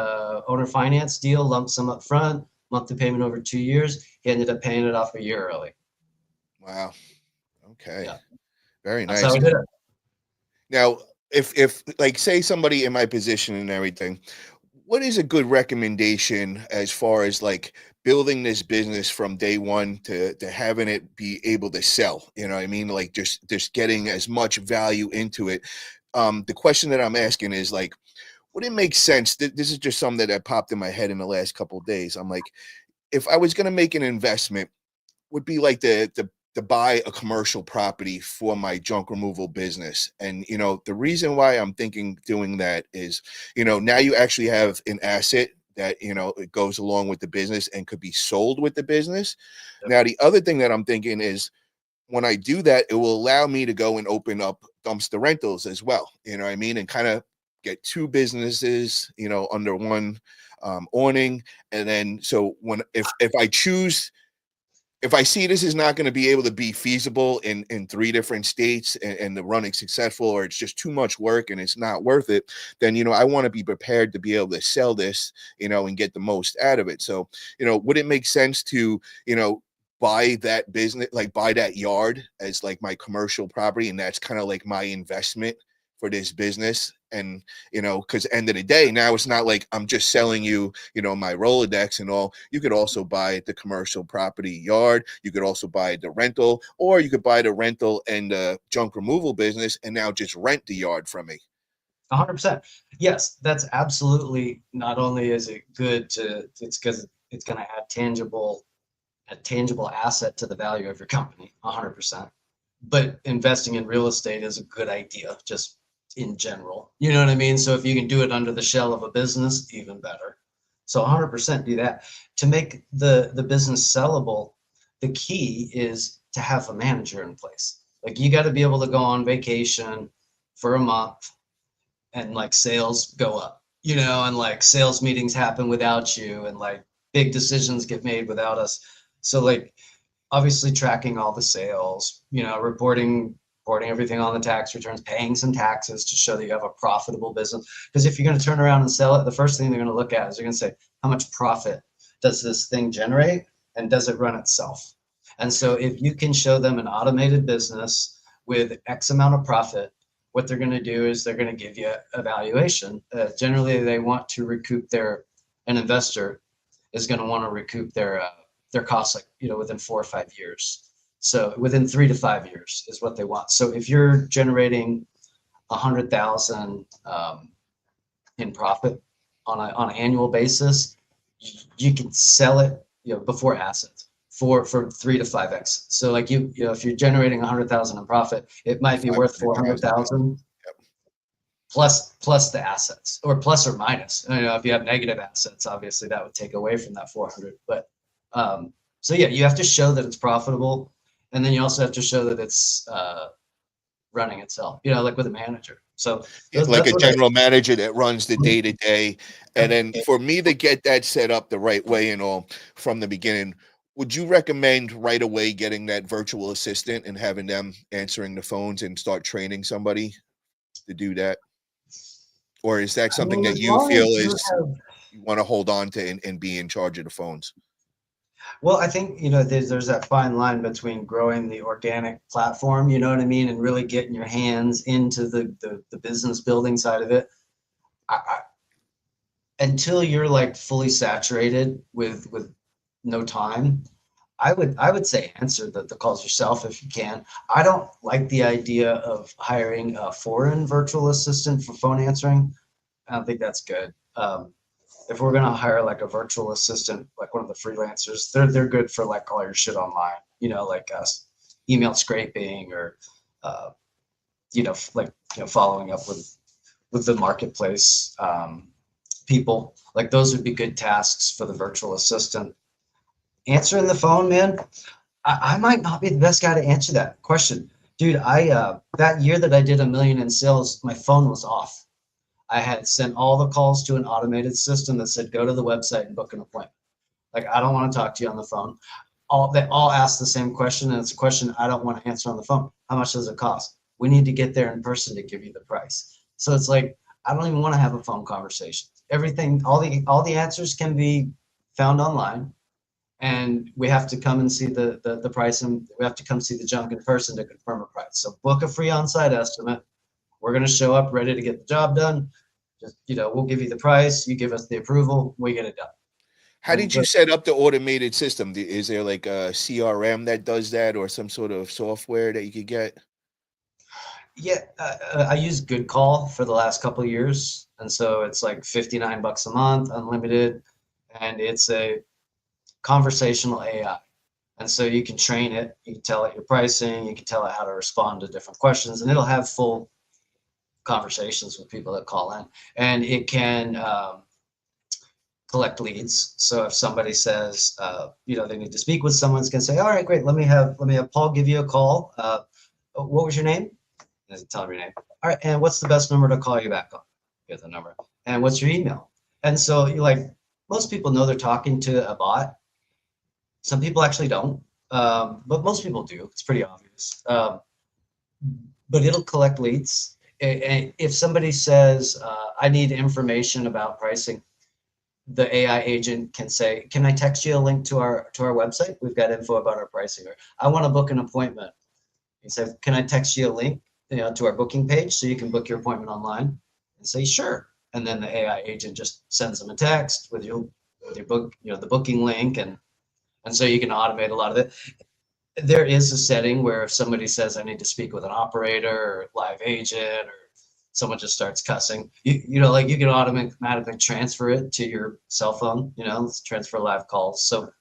owner finance deal, lump sum up front, monthly payment over 2 years. He ended up paying it off a year early. Wow. Okay. Yeah. Very nice. That's how we did it. Now, if like say somebody in my position and everything, what is a good recommendation as far as like building this business from day one to having it be able to sell? You know what I mean? Like just getting as much value into it. The question that I'm asking is like, would it make sense? This is just something that popped in my head in the last couple of days. I'm like, if I was going to make an investment, would be like the to buy a commercial property for my junk removal business. And, the reason why I'm thinking doing that is, now you actually have an asset that, it goes along with the business and could be sold with the business. Yep. Now, the other thing that I'm thinking is when I do that, it will allow me to go and open up dumpster rentals as well. You know what I mean? And kind of get two businesses, under one awning. And then, so if I choose, if I see this is not going to be able to be feasible in 3 different states and the running successful, or it's just too much work and it's not worth it, then, I want to be prepared to be able to sell this, and get the most out of it. So, would it make sense to, buy that business, like buy that yard as like my commercial property? And that's kind of like my investment for this business. And, because end of the day, now it's not like I'm just selling you, my Rolodex and all. You could also buy the commercial property yard. You could also buy the rental, or you could buy the rental and the junk removal business and now just rent the yard from me. 100%. Yes, that's absolutely, not only is it good it's because it's going to add a tangible asset to the value of your company, 100%. But investing in real estate is a good idea, just in general. You know what I mean? So if you can do it under the shell of a business, even better. So 100% do that. To make the business sellable, the key is to have a manager in place. Like, you got to be able to go on vacation for a month and like sales go up, and like sales meetings happen without you, and like big decisions get made without us. So like, obviously tracking all the sales, reporting everything on the tax returns, paying some taxes to show that you have a profitable business. Because if you're going to turn around and sell it, the first thing they're going to look at is they're going to say, how much profit does this thing generate, and does it run itself? And so if you can show them an automated business with X amount of profit, what they're going to do is they're going to give you a valuation. Generally, they want to recoup an investor is going to want to recoup their costs, like, within 4 or 5 years. So within 3 to 5 years is what they want. So if you're generating 100,000 in profit on an annual basis, you can sell it, before assets for 3 to 5x. So like, if you're generating 100,000 in profit, it might be worth 400,000 plus the assets, or plus or minus. If you have negative assets, obviously that would take away from that 400. But so yeah, you have to show that it's profitable, and then you also have to show that it's running itself, like with a manager. So like a general manager that runs the day to day. And then for me to get that set up the right way and all from the beginning, would you recommend right away getting that virtual assistant and having them answering the phones and start training somebody to do that? Or is that something that you feel you want to hold on to and be in charge of the phones? Well, I think, there's that fine line between growing the organic platform, you know what I mean, and really getting your hands into the business building side of it. Until you're like fully saturated with no time, I would say answer the calls yourself if you can. I don't like the idea of hiring a foreign virtual assistant for phone answering. I don't think that's good. If we're gonna hire like a virtual assistant, like one of the freelancers, they're good for like all your shit online, like email scraping, or following up with the marketplace people. Like, those would be good tasks for the virtual assistant. Answering the phone, man, I might not be the best guy to answer that question, dude. That year that I did $1 million in sales, my phone was off. I had sent all the calls to an automated system that said, go to the website and book an appointment. Like, I don't want to talk to you on the phone. They all ask the same question, and it's a question I don't want to answer on the phone. How much does it cost? We need to get there in person to give you the price. So it's like, I don't even want to have a phone conversation. Everything, all the answers can be found online, and we have to come and see the price, and we have to come see the junk in person to confirm a price. So book a free on-site estimate. We're going to show up ready to get the job done. Just, we'll give you the price. You give us the approval. We get it done. How did you set up the automated system? Is there like a CRM that does that, or some sort of software that you could get? Yeah, I use Good Call for the last couple of years. And so it's like $59 a month, unlimited. And it's a conversational AI. And so you can train it, you can tell it your pricing, you can tell it how to respond to different questions, and it'll have full conversations with people that call in. And it can collect leads. So if somebody says, they need to speak with someone, it's going to say, all right, great. Let me have Paul give you a call. What was your name? And tell him your name. All right. And what's the best number to call you back on? Get the number. And what's your email? And so most people know they're talking to a bot. Some people actually don't, but most people do. It's pretty obvious. But it'll collect leads. And if somebody says, I need information about pricing, the AI agent can say, can I text you a link to our website? We've got info about our pricing. Or I want to book an appointment. He said, can I text you a link to our booking page so you can book your appointment online? And say, sure. And then the AI agent just sends them a text with your book, the booking link, and so you can automate a lot of it. There is a setting where if somebody says, I need to speak with an operator or live agent, or someone just starts cussing, you can automatically transfer it to your cell phone, transfer live calls. So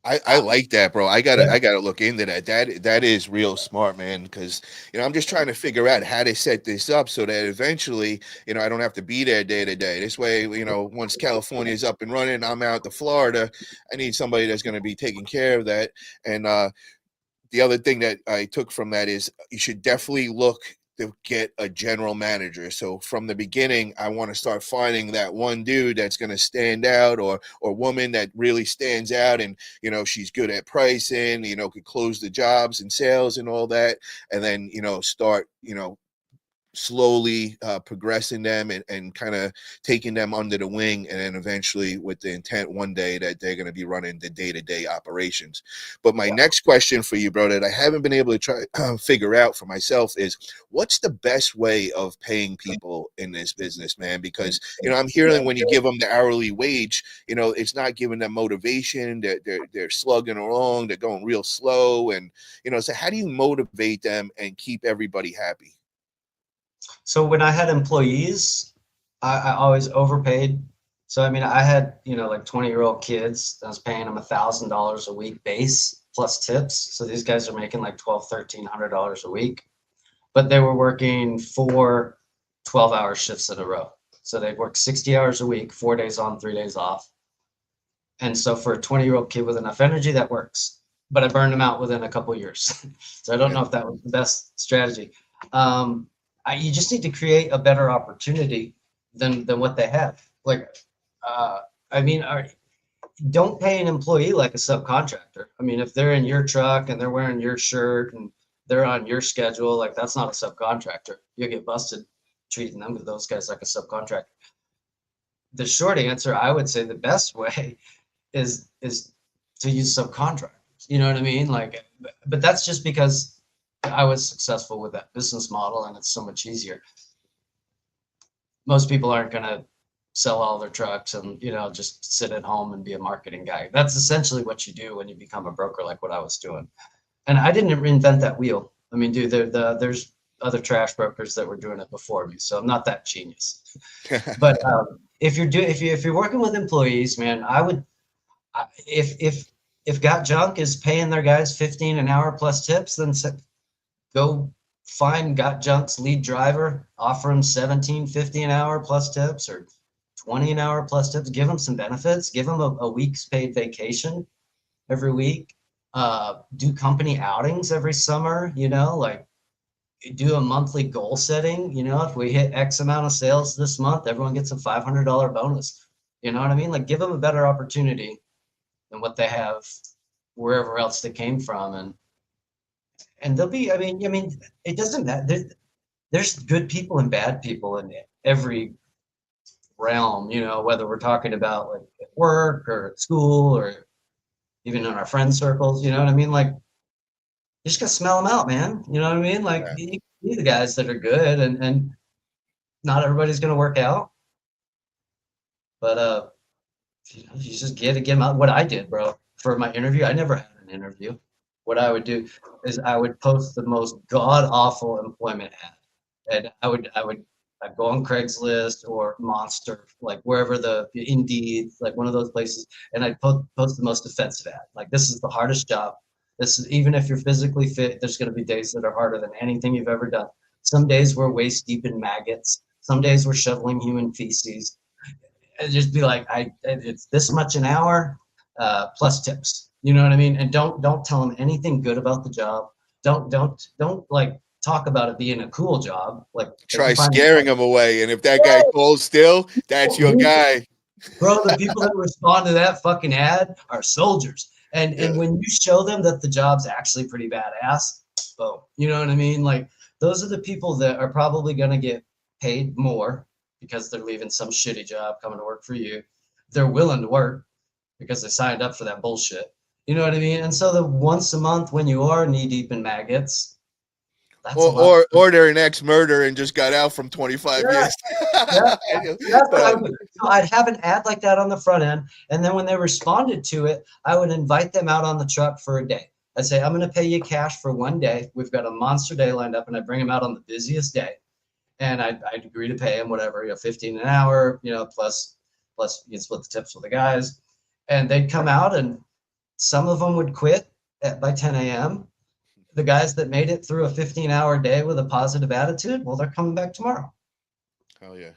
I like that, bro. I gotta look into that. That is real smart, man. Because I'm just trying to figure out how to set this up so that eventually, I don't have to be there day to day. This way, once California is up and running, I'm out to Florida. I need somebody that's going to be taking care of that. And the other thing that I took from that is you should definitely look to get a general manager. So from the beginning, I want to start finding that one dude that's going to stand out, or woman that really stands out, and she's good at pricing, could close the jobs and sales and all that, and then start slowly progressing them and kind of taking them under the wing, and then eventually with the intent one day that they're going to be running the day-to-day operations. But my next question for you, bro, that I haven't been able to try figure out for myself is, what's the best way of paying people in this business, man? Because I'm hearing when you give them the hourly wage, it's not giving them motivation. They're slugging along, they're going real slow, and so how do you motivate them and keep everybody happy? So when I had employees, I always overpaid. So I had 20-year-old kids. I was paying them $1,000 a week base plus tips. So these guys are making like $1,200-$1,300 a week, but they were working 4 12-hour shifts in a row. So they'd work 60 hours a week, 4 days on, 3 days off. And so for a 20-year-old kid with enough energy, that works. But I burned them out within a couple of years. So I don't know if that was the best strategy. You just need to create a better opportunity than what they have. Don't pay an employee like a subcontractor. If they're in your truck and they're wearing your shirt and they're on your schedule, that's not a subcontractor. You'll get busted treating them, those guys, like a subcontractor. The short answer, I would say the best way is to use subcontractors. You know what I mean? But that's just because I was successful with that business model, and it's so much easier. Most people aren't going to sell all their trucks and just sit at home and be a marketing guy. That's essentially what you do when you become a broker, like what I was doing. And I didn't reinvent that wheel. Dude, there's other trash brokers that were doing it before me, so I'm not that genius. But if you're working with employees, man, I would, if Got Junk is paying their guys $15 an hour plus tips, then go find Got Junk's lead driver, offer him $17.50 an hour plus tips, or $20 an hour plus tips. Give them some benefits. Give them a week's paid vacation every week. Do company outings every summer. Do a monthly goal setting. If we hit X amount of sales this month, everyone gets a $500 bonus. You know what I mean? Give them a better opportunity than what they have wherever else they came from, and they'll be, it doesn't matter. There's good people and bad people in every realm, whether we're talking about at work or at school or even in our friend circles, you know what I mean? You just gotta smell them out, man. You know what I mean? You see the guys that are good, and not everybody's gonna work out. But you just get them out. What I did, bro, for my interview, I never had an interview. What I would do is I would post the most god awful employment ad, and I would I'd go on Craigslist or Monster, like wherever the Indeed, like one of those places, and I'd post the most offensive ad. Like, this is the hardest job. This is, even if you're physically fit, there's going to be days that are harder than anything you've ever done. Some days we're waist deep in maggots. Some days we're shoveling human feces. And just be like, it's this much an hour, plus tips. You know what I mean? And don't tell them anything good about the job. Don't like talk about it being a cool job. Like, they Try can find scaring him away. And if that guy calls still, that's your guy. bro, the people that respond to that fucking ad are soldiers. And when you show them that the job's actually pretty badass, boom. You know what I mean? Like, those are the people that are probably gonna get paid more because they're leaving some shitty job coming to work for you. They're willing to work because they signed up for that bullshit. You know what I mean? And so the once a month when you are knee deep in maggots, that's a lot. Or they're an ex-murderer and just got out from 25 Yeah. years. Yeah, that's what I would do. So I'd have an ad like that on the front end, and then when they responded to it, I would invite them out on the truck for a day. I'd say, I'm going to pay you cash for one day. We've got a monster day lined up, and I bring them out on the busiest day, and I'd agree to pay them whatever, 15 an hour, plus you can split the tips with the guys, and they'd come out, and some of them would quit by 10 a.m. The guys that made it through a 15-hour day with a positive attitude, well, they're coming back tomorrow. Hell yeah.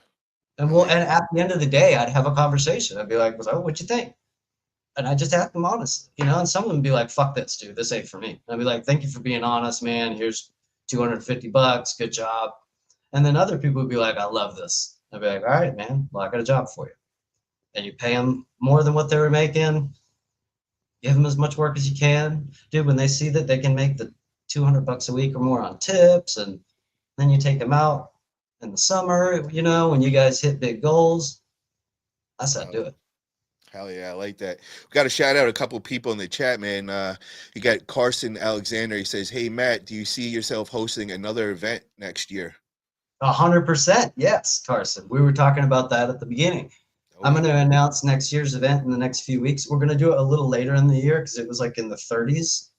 And at the end of the day, I'd have a conversation. I'd be like, "So, what'd you think?" And I just ask them honestly, and some of them would be like, "Fuck this, dude. This ain't for me." And I'd be like, "Thank you for being honest, man. Here's $250. Good job." And then other people would be like, "I love this." I'd be like, "All right, man. Well, I got a job for you." And you pay them more than what they were making. Give them as much work as you can, dude. When they see that they can make the $200 a week or more on tips, and then you take them out in the summer, when you guys hit big goals, that's how to do it. Hell yeah, I like that. We got to shout out a couple people in the chat, man. You got Carson Alexander. He says, "Hey Matt, do you see yourself hosting another event next year?" 100%, yes, Carson. We were talking about that at the beginning. I'm going to announce next year's event in the next few weeks. We're going to do it a little later in the year because it was like in the 30s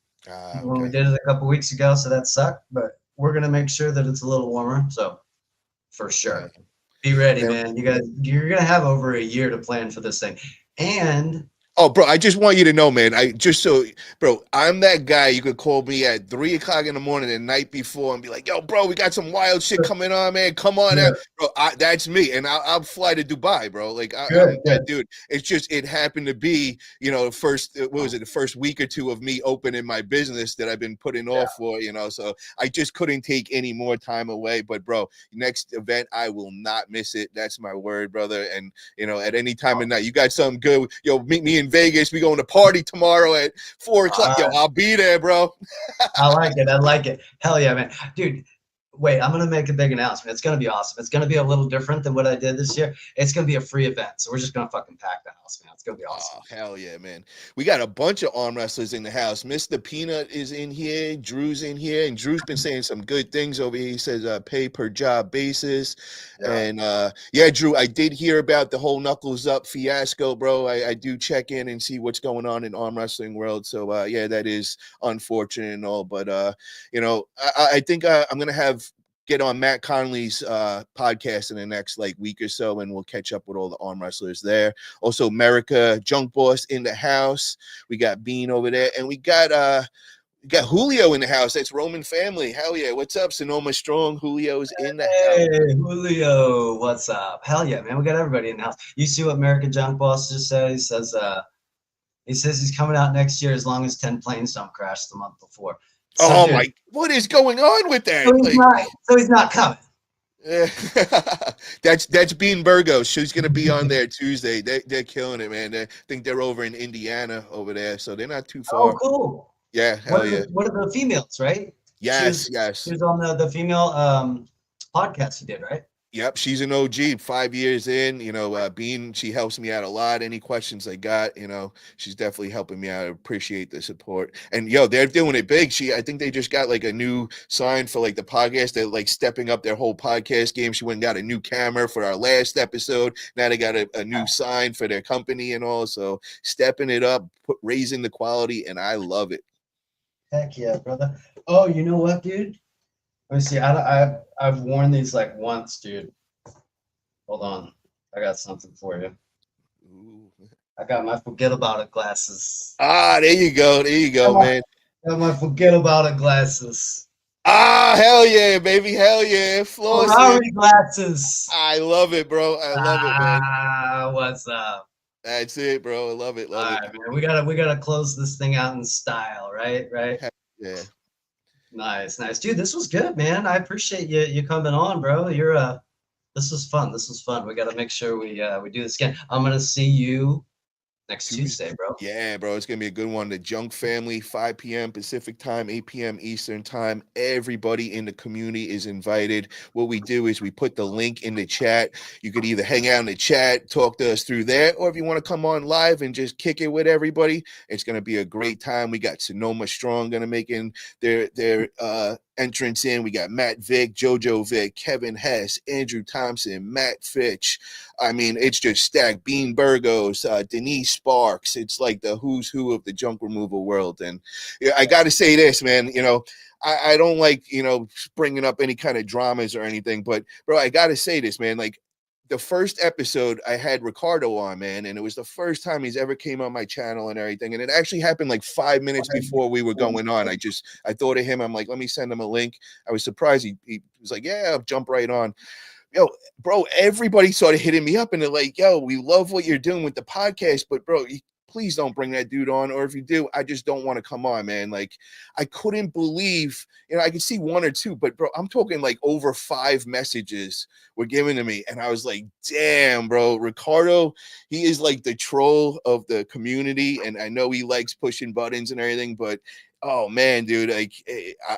when we did it a couple weeks ago, so that sucked. But we're going to make sure that it's a little warmer. So for sure, be ready, man. You guys, you're going to have over a year to plan for this thing. And oh, bro, I just want you to know, man. Bro, I'm that guy. You could call me at 3:00 in the morning the night before and be like, "Yo, bro, we got some wild shit coming on, man. Come on, bro." That's me, and I'll fly to Dubai, bro. Like, I'm that dude. It's just it happened to be, the first week or two of me opening my business that I've been putting off for, So I just couldn't take any more time away. But, bro, next event I will not miss it. That's my word, brother. And at any time of night, you got something good. Meet me in Vegas. We going to party tomorrow at 4:00. Yo, I'll be there, bro. I like it. Hell yeah, man. Dude, wait, I'm going to make a big announcement. It's going to be awesome. It's going to be a little different than what I did this year. It's going to be a free event. So we're just going to fucking pack the house, man. It's going to be awesome. Oh, hell yeah, man. We got a bunch of arm wrestlers in the house. Mr. Peanut is in here. Drew's in here. And Drew's been saying some good things over here. He says pay per job basis. Yeah. And Drew, I did hear about the whole Knuckles Up fiasco, bro. I do check in and see what's going on in arm wrestling world. So that is unfortunate and all. But I think I'm gonna get on Matt Conley's podcast in the next week or so, and we'll catch up with all the arm wrestlers there. Also, America Junk Boss in the house. We got Bean over there, and we got Julio in the house. That's Roman family. Hell yeah. What's up, Sonoma Strong? Julio's in the house. Hey, Julio. What's up? Hell yeah, man. We got everybody in the house. You see what America Junk Boss just said? He says he's coming out next year as long as 10 planes don't crash the month before. So, dude, what is going on with that? So he's not coming. That's Bean Burgos. She's gonna be on there Tuesday. They're killing it, man. I think they're over in Indiana over there, so they're not too far. Oh, cool. Yeah, hell yeah. What are the females, right? Yes. She was on the female podcast you did, right? Yep, she's an OG. 5 years in, Bean, she helps me out a lot. Any questions I got, she's definitely helping me out. I appreciate the support. And they're doing it big. I think they just got a new sign for the podcast. They're stepping up their whole podcast game. She went and got a new camera for our last episode. Now they got a new sign for their company and all. So stepping it up, raising the quality, and I love it. Heck yeah, brother. Oh, you know what, dude? Let me see. I've worn these once, dude. Hold on. I got something for you. Ooh. I got my forget about it glasses. Ah, there you go. There you go, man. Got my forget about it glasses. Ah, hell yeah, baby. Hell yeah. Flossing. Ferrari glasses. I love it, bro. I love it, man. What's up? That's it, bro. I love it. All Love it. right, man. We gotta close this thing out in style, right? Right. Heck yeah. Nice, nice, dude. This was good, man. I appreciate you coming on, bro. This was fun. This was fun. We got to make sure we do this again. I'm gonna see you next Tuesday, bro. Yeah, bro, it's gonna be a good one. The Junk Family, 5 p.m. Pacific time, 8 p.m. Eastern time. Everybody in the community is invited. What we do is we put the link in the chat. You could either hang out in the chat, talk to us through there, or if you want to come on live and just kick it with everybody, it's gonna be a great time. We got Sonoma Strong gonna make in their entrance in. We got Matt Vick, Jojo Vick, Kevin Hess, Andrew Thompson, Matt Fitch. I mean, it's just stacked. Bean Burgos, Denise Sparks. It's like the who's who of the junk removal world. And yeah, I got to say this, man. I don't like bringing up any kind of dramas or anything, but bro, I got to say this, man. Like the first episode, I had Ricardo on, man, and it was the first time he's ever came on my channel and everything. And it actually happened like 5 minutes before we were going on. I thought of him. I'm like, let me send him a link. I was surprised. He was like, yeah, I'll jump right on. Yo, bro, everybody started hitting me up and they're like, yo, we love what you're doing with the podcast, but bro, please don't bring that dude on. Or if you do, I just don't want to come on, man. Like, I couldn't believe, I could see one or two, but bro, I'm talking like over 5 messages were given to me. And I was like, damn, bro, Ricardo, he is like the troll of the community. And I know he likes pushing buttons and everything, but oh man, dude, like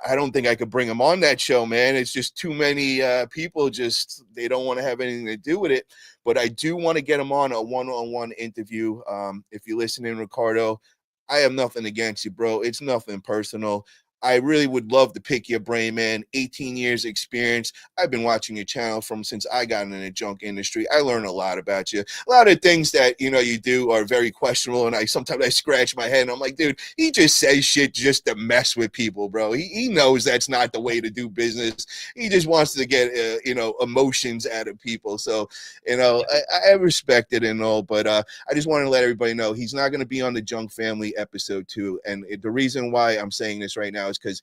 I don't think I could bring him on that show, man. It's just too many people. Just they don't want to have anything to do with it. But I do want to get him on a one-on-one interview. If you're listening, Ricardo, I have nothing against you, bro. It's nothing personal. I really would love to pick your brain, man. 18 years experience. I've been watching your channel from since I got in the junk industry. I learned a lot about you. A lot of things that, you do are very questionable. And sometimes I scratch my head and I'm like, dude, he just says shit just to mess with people, bro. He knows that's not the way to do business. He just wants to get, emotions out of people. So, I respect it and all, but I just want to let everybody know he's not going to be on the Junk Family episode 2. And the reason why I'm saying this right now is because,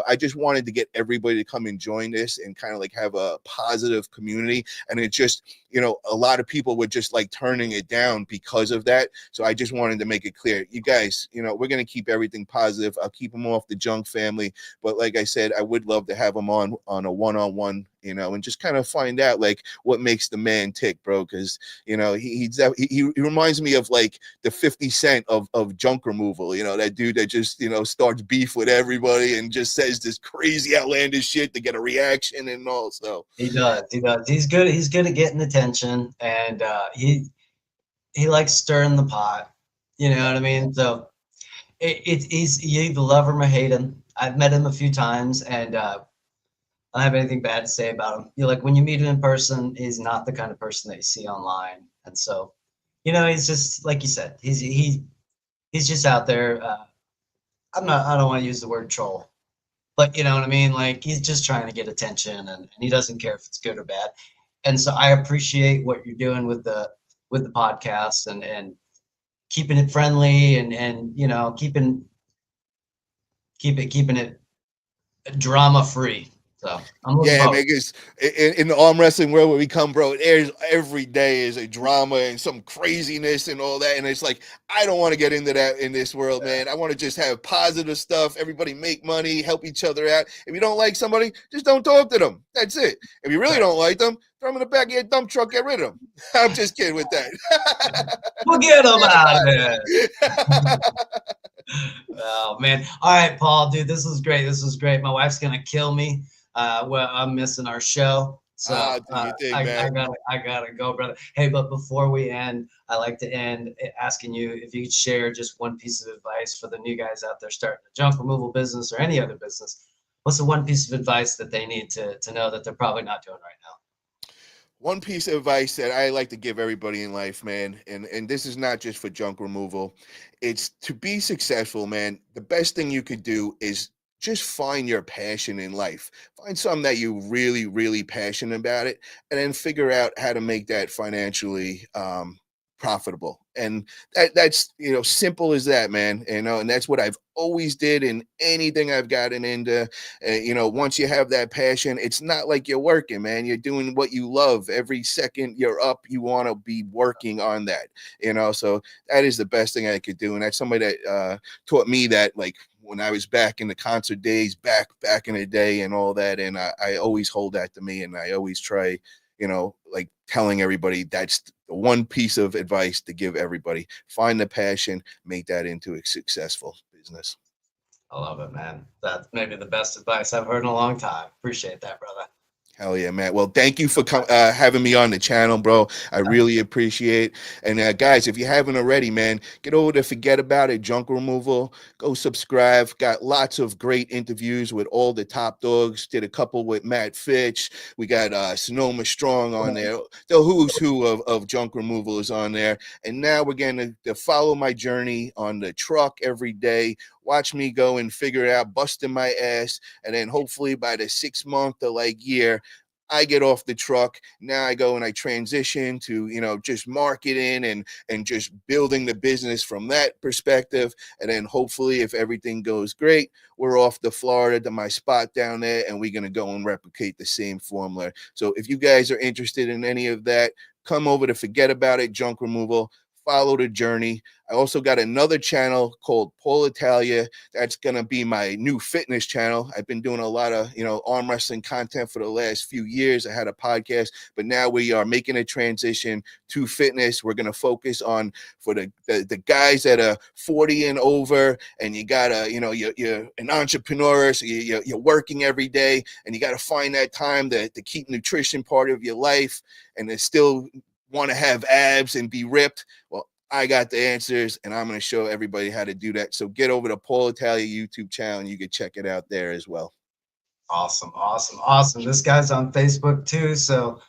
I just wanted to get everybody to come and join this and kind of like have a positive community. And it just, a lot of people were just like turning it down because of that. So I just wanted to make it clear, you guys, we're going to keep everything positive. I'll keep them off the Junk Family. But like I said, I would love to have them on a one-on-one, and just kind of find out like what makes the man tick, bro. Because, he reminds me of like the 50 Cent of junk removal, that dude that just, starts beef with everybody and just says this crazy outlandish shit to get a reaction and all. So He does. He does. He's good. He's good at getting attention, and he likes stirring the pot. You know what I mean? So he's you either love him or hate him. I've met him a few times, and I don't have anything bad to say about him. Like when you meet him in person, he's not the kind of person that you see online, and so he's just like you said. He's just out there. I don't want to use the word troll, but you know what I mean? Like he's just trying to get attention and he doesn't care if it's good or bad. And so I appreciate what you're doing with the podcast and keeping it friendly and keeping it drama free. So I'm looking yeah, forward. because in the arm wrestling world where we come, bro, there's every day is a drama and some craziness and all that. And it's like, I don't want to get into that in this world, man. I want to just have positive stuff. Everybody make money, help each other out. If you don't like somebody, just don't talk to them. That's it. If you really don't like them, throw them in the back of your dump truck, get rid of them. I'm just kidding with that. Forget about it. Oh man. All right, Paul, dude, this was great. This was great. My wife's gonna kill me. Well, I'm missing our show. So I gotta go, brother. Hey, but before we end, I like to end asking you if you could share just one piece of advice for the new guys out there starting a junk removal business or any other business. What's the one piece of advice that they need to know that they're probably not doing right now? One piece of advice that I like to give everybody in life, man, and this is not just for junk removal, it's to be successful, man. The best thing you could do is just find your passion in life. Find something that you really, really passionate about it, and then figure out how to make that financially profitable. And that's simple as that, man. And that's what I've always did in anything I've gotten into. Once you have that passion, it's not like you're working, man. You're doing what you love. Every second you're up, you want to be working on that. So that is the best thing I could do. And that's somebody that taught me that, like, when I was back in the concert days, back in the day and all that. And I always hold that to me, and I always try, like telling everybody, that's the one piece of advice to give everybody: find the passion, make that into a successful business. I love it, man. That's maybe the best advice I've heard in a long time. Appreciate that, brother. Hell yeah, man. Well, thank you for having me on the channel, bro. I really appreciate it. And guys, if you haven't already, man, get over to Forget About It Junk Removal. Go subscribe. Got lots of great interviews with all the top dogs. Did a couple with Matt Fitch. We got Sonoma Strong on there. The who's who of junk removal is on there. And now we're going to follow my journey on the truck every day. Watch me go and figure it out, busting my ass. And then hopefully by the 6 month or like year, I get off the truck. Now I go and I transition to, just marketing and just building the business from that perspective. And then hopefully, if everything goes great, we're off to Florida to my spot down there, and we're going to go and replicate the same formula. So if you guys are interested in any of that, come over to Forget About It Junk Removal. Follow the journey. I also got another channel called Italia. That's going to be my new fitness channel. I've been doing a lot of, arm wrestling content for the last few years. I had a podcast, but now we are making a transition to fitness. We're going to focus on, for the guys that are 40 and over, and you got to, you're an entrepreneur, so you're working every day, and you got to find that time to keep nutrition part of your life, and to still want to have abs and be ripped. Well, I got the answers, and I'm going to show everybody how to do that. So get over to Paul Italia YouTube channel, and you can check it out there as well. Awesome. This guy's on Facebook too. So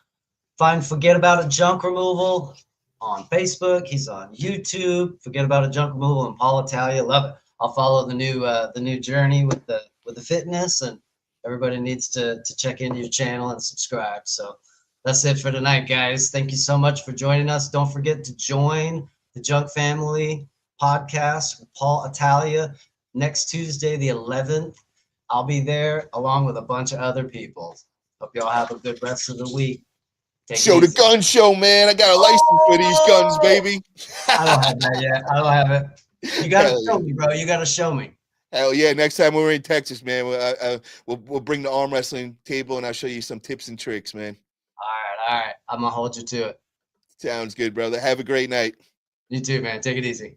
Forget About It Junk Removal on Facebook. He's on YouTube. Forget About It Junk Removal and Paul Italia. Love it. I'll follow the new journey with the fitness, and everybody needs to check in your channel and subscribe. So that's it for tonight, guys. Thank you so much for joining us. Don't forget to join the Junk Family podcast with Paul Italia next Tuesday, the 11th. I'll be there along with a bunch of other people. Hope y'all have a good rest of the week. Show the gun show, man. I got a license for these guns, baby. I don't have that yet. I don't have it. You got to show me, bro. You got to show me. Hell yeah. Next time we're in Texas, man, we'll bring the arm wrestling table, and I'll show you some tips and tricks, man. All right. I'm going to hold you to it. Sounds good, brother. Have a great night. You too, man. Take it easy.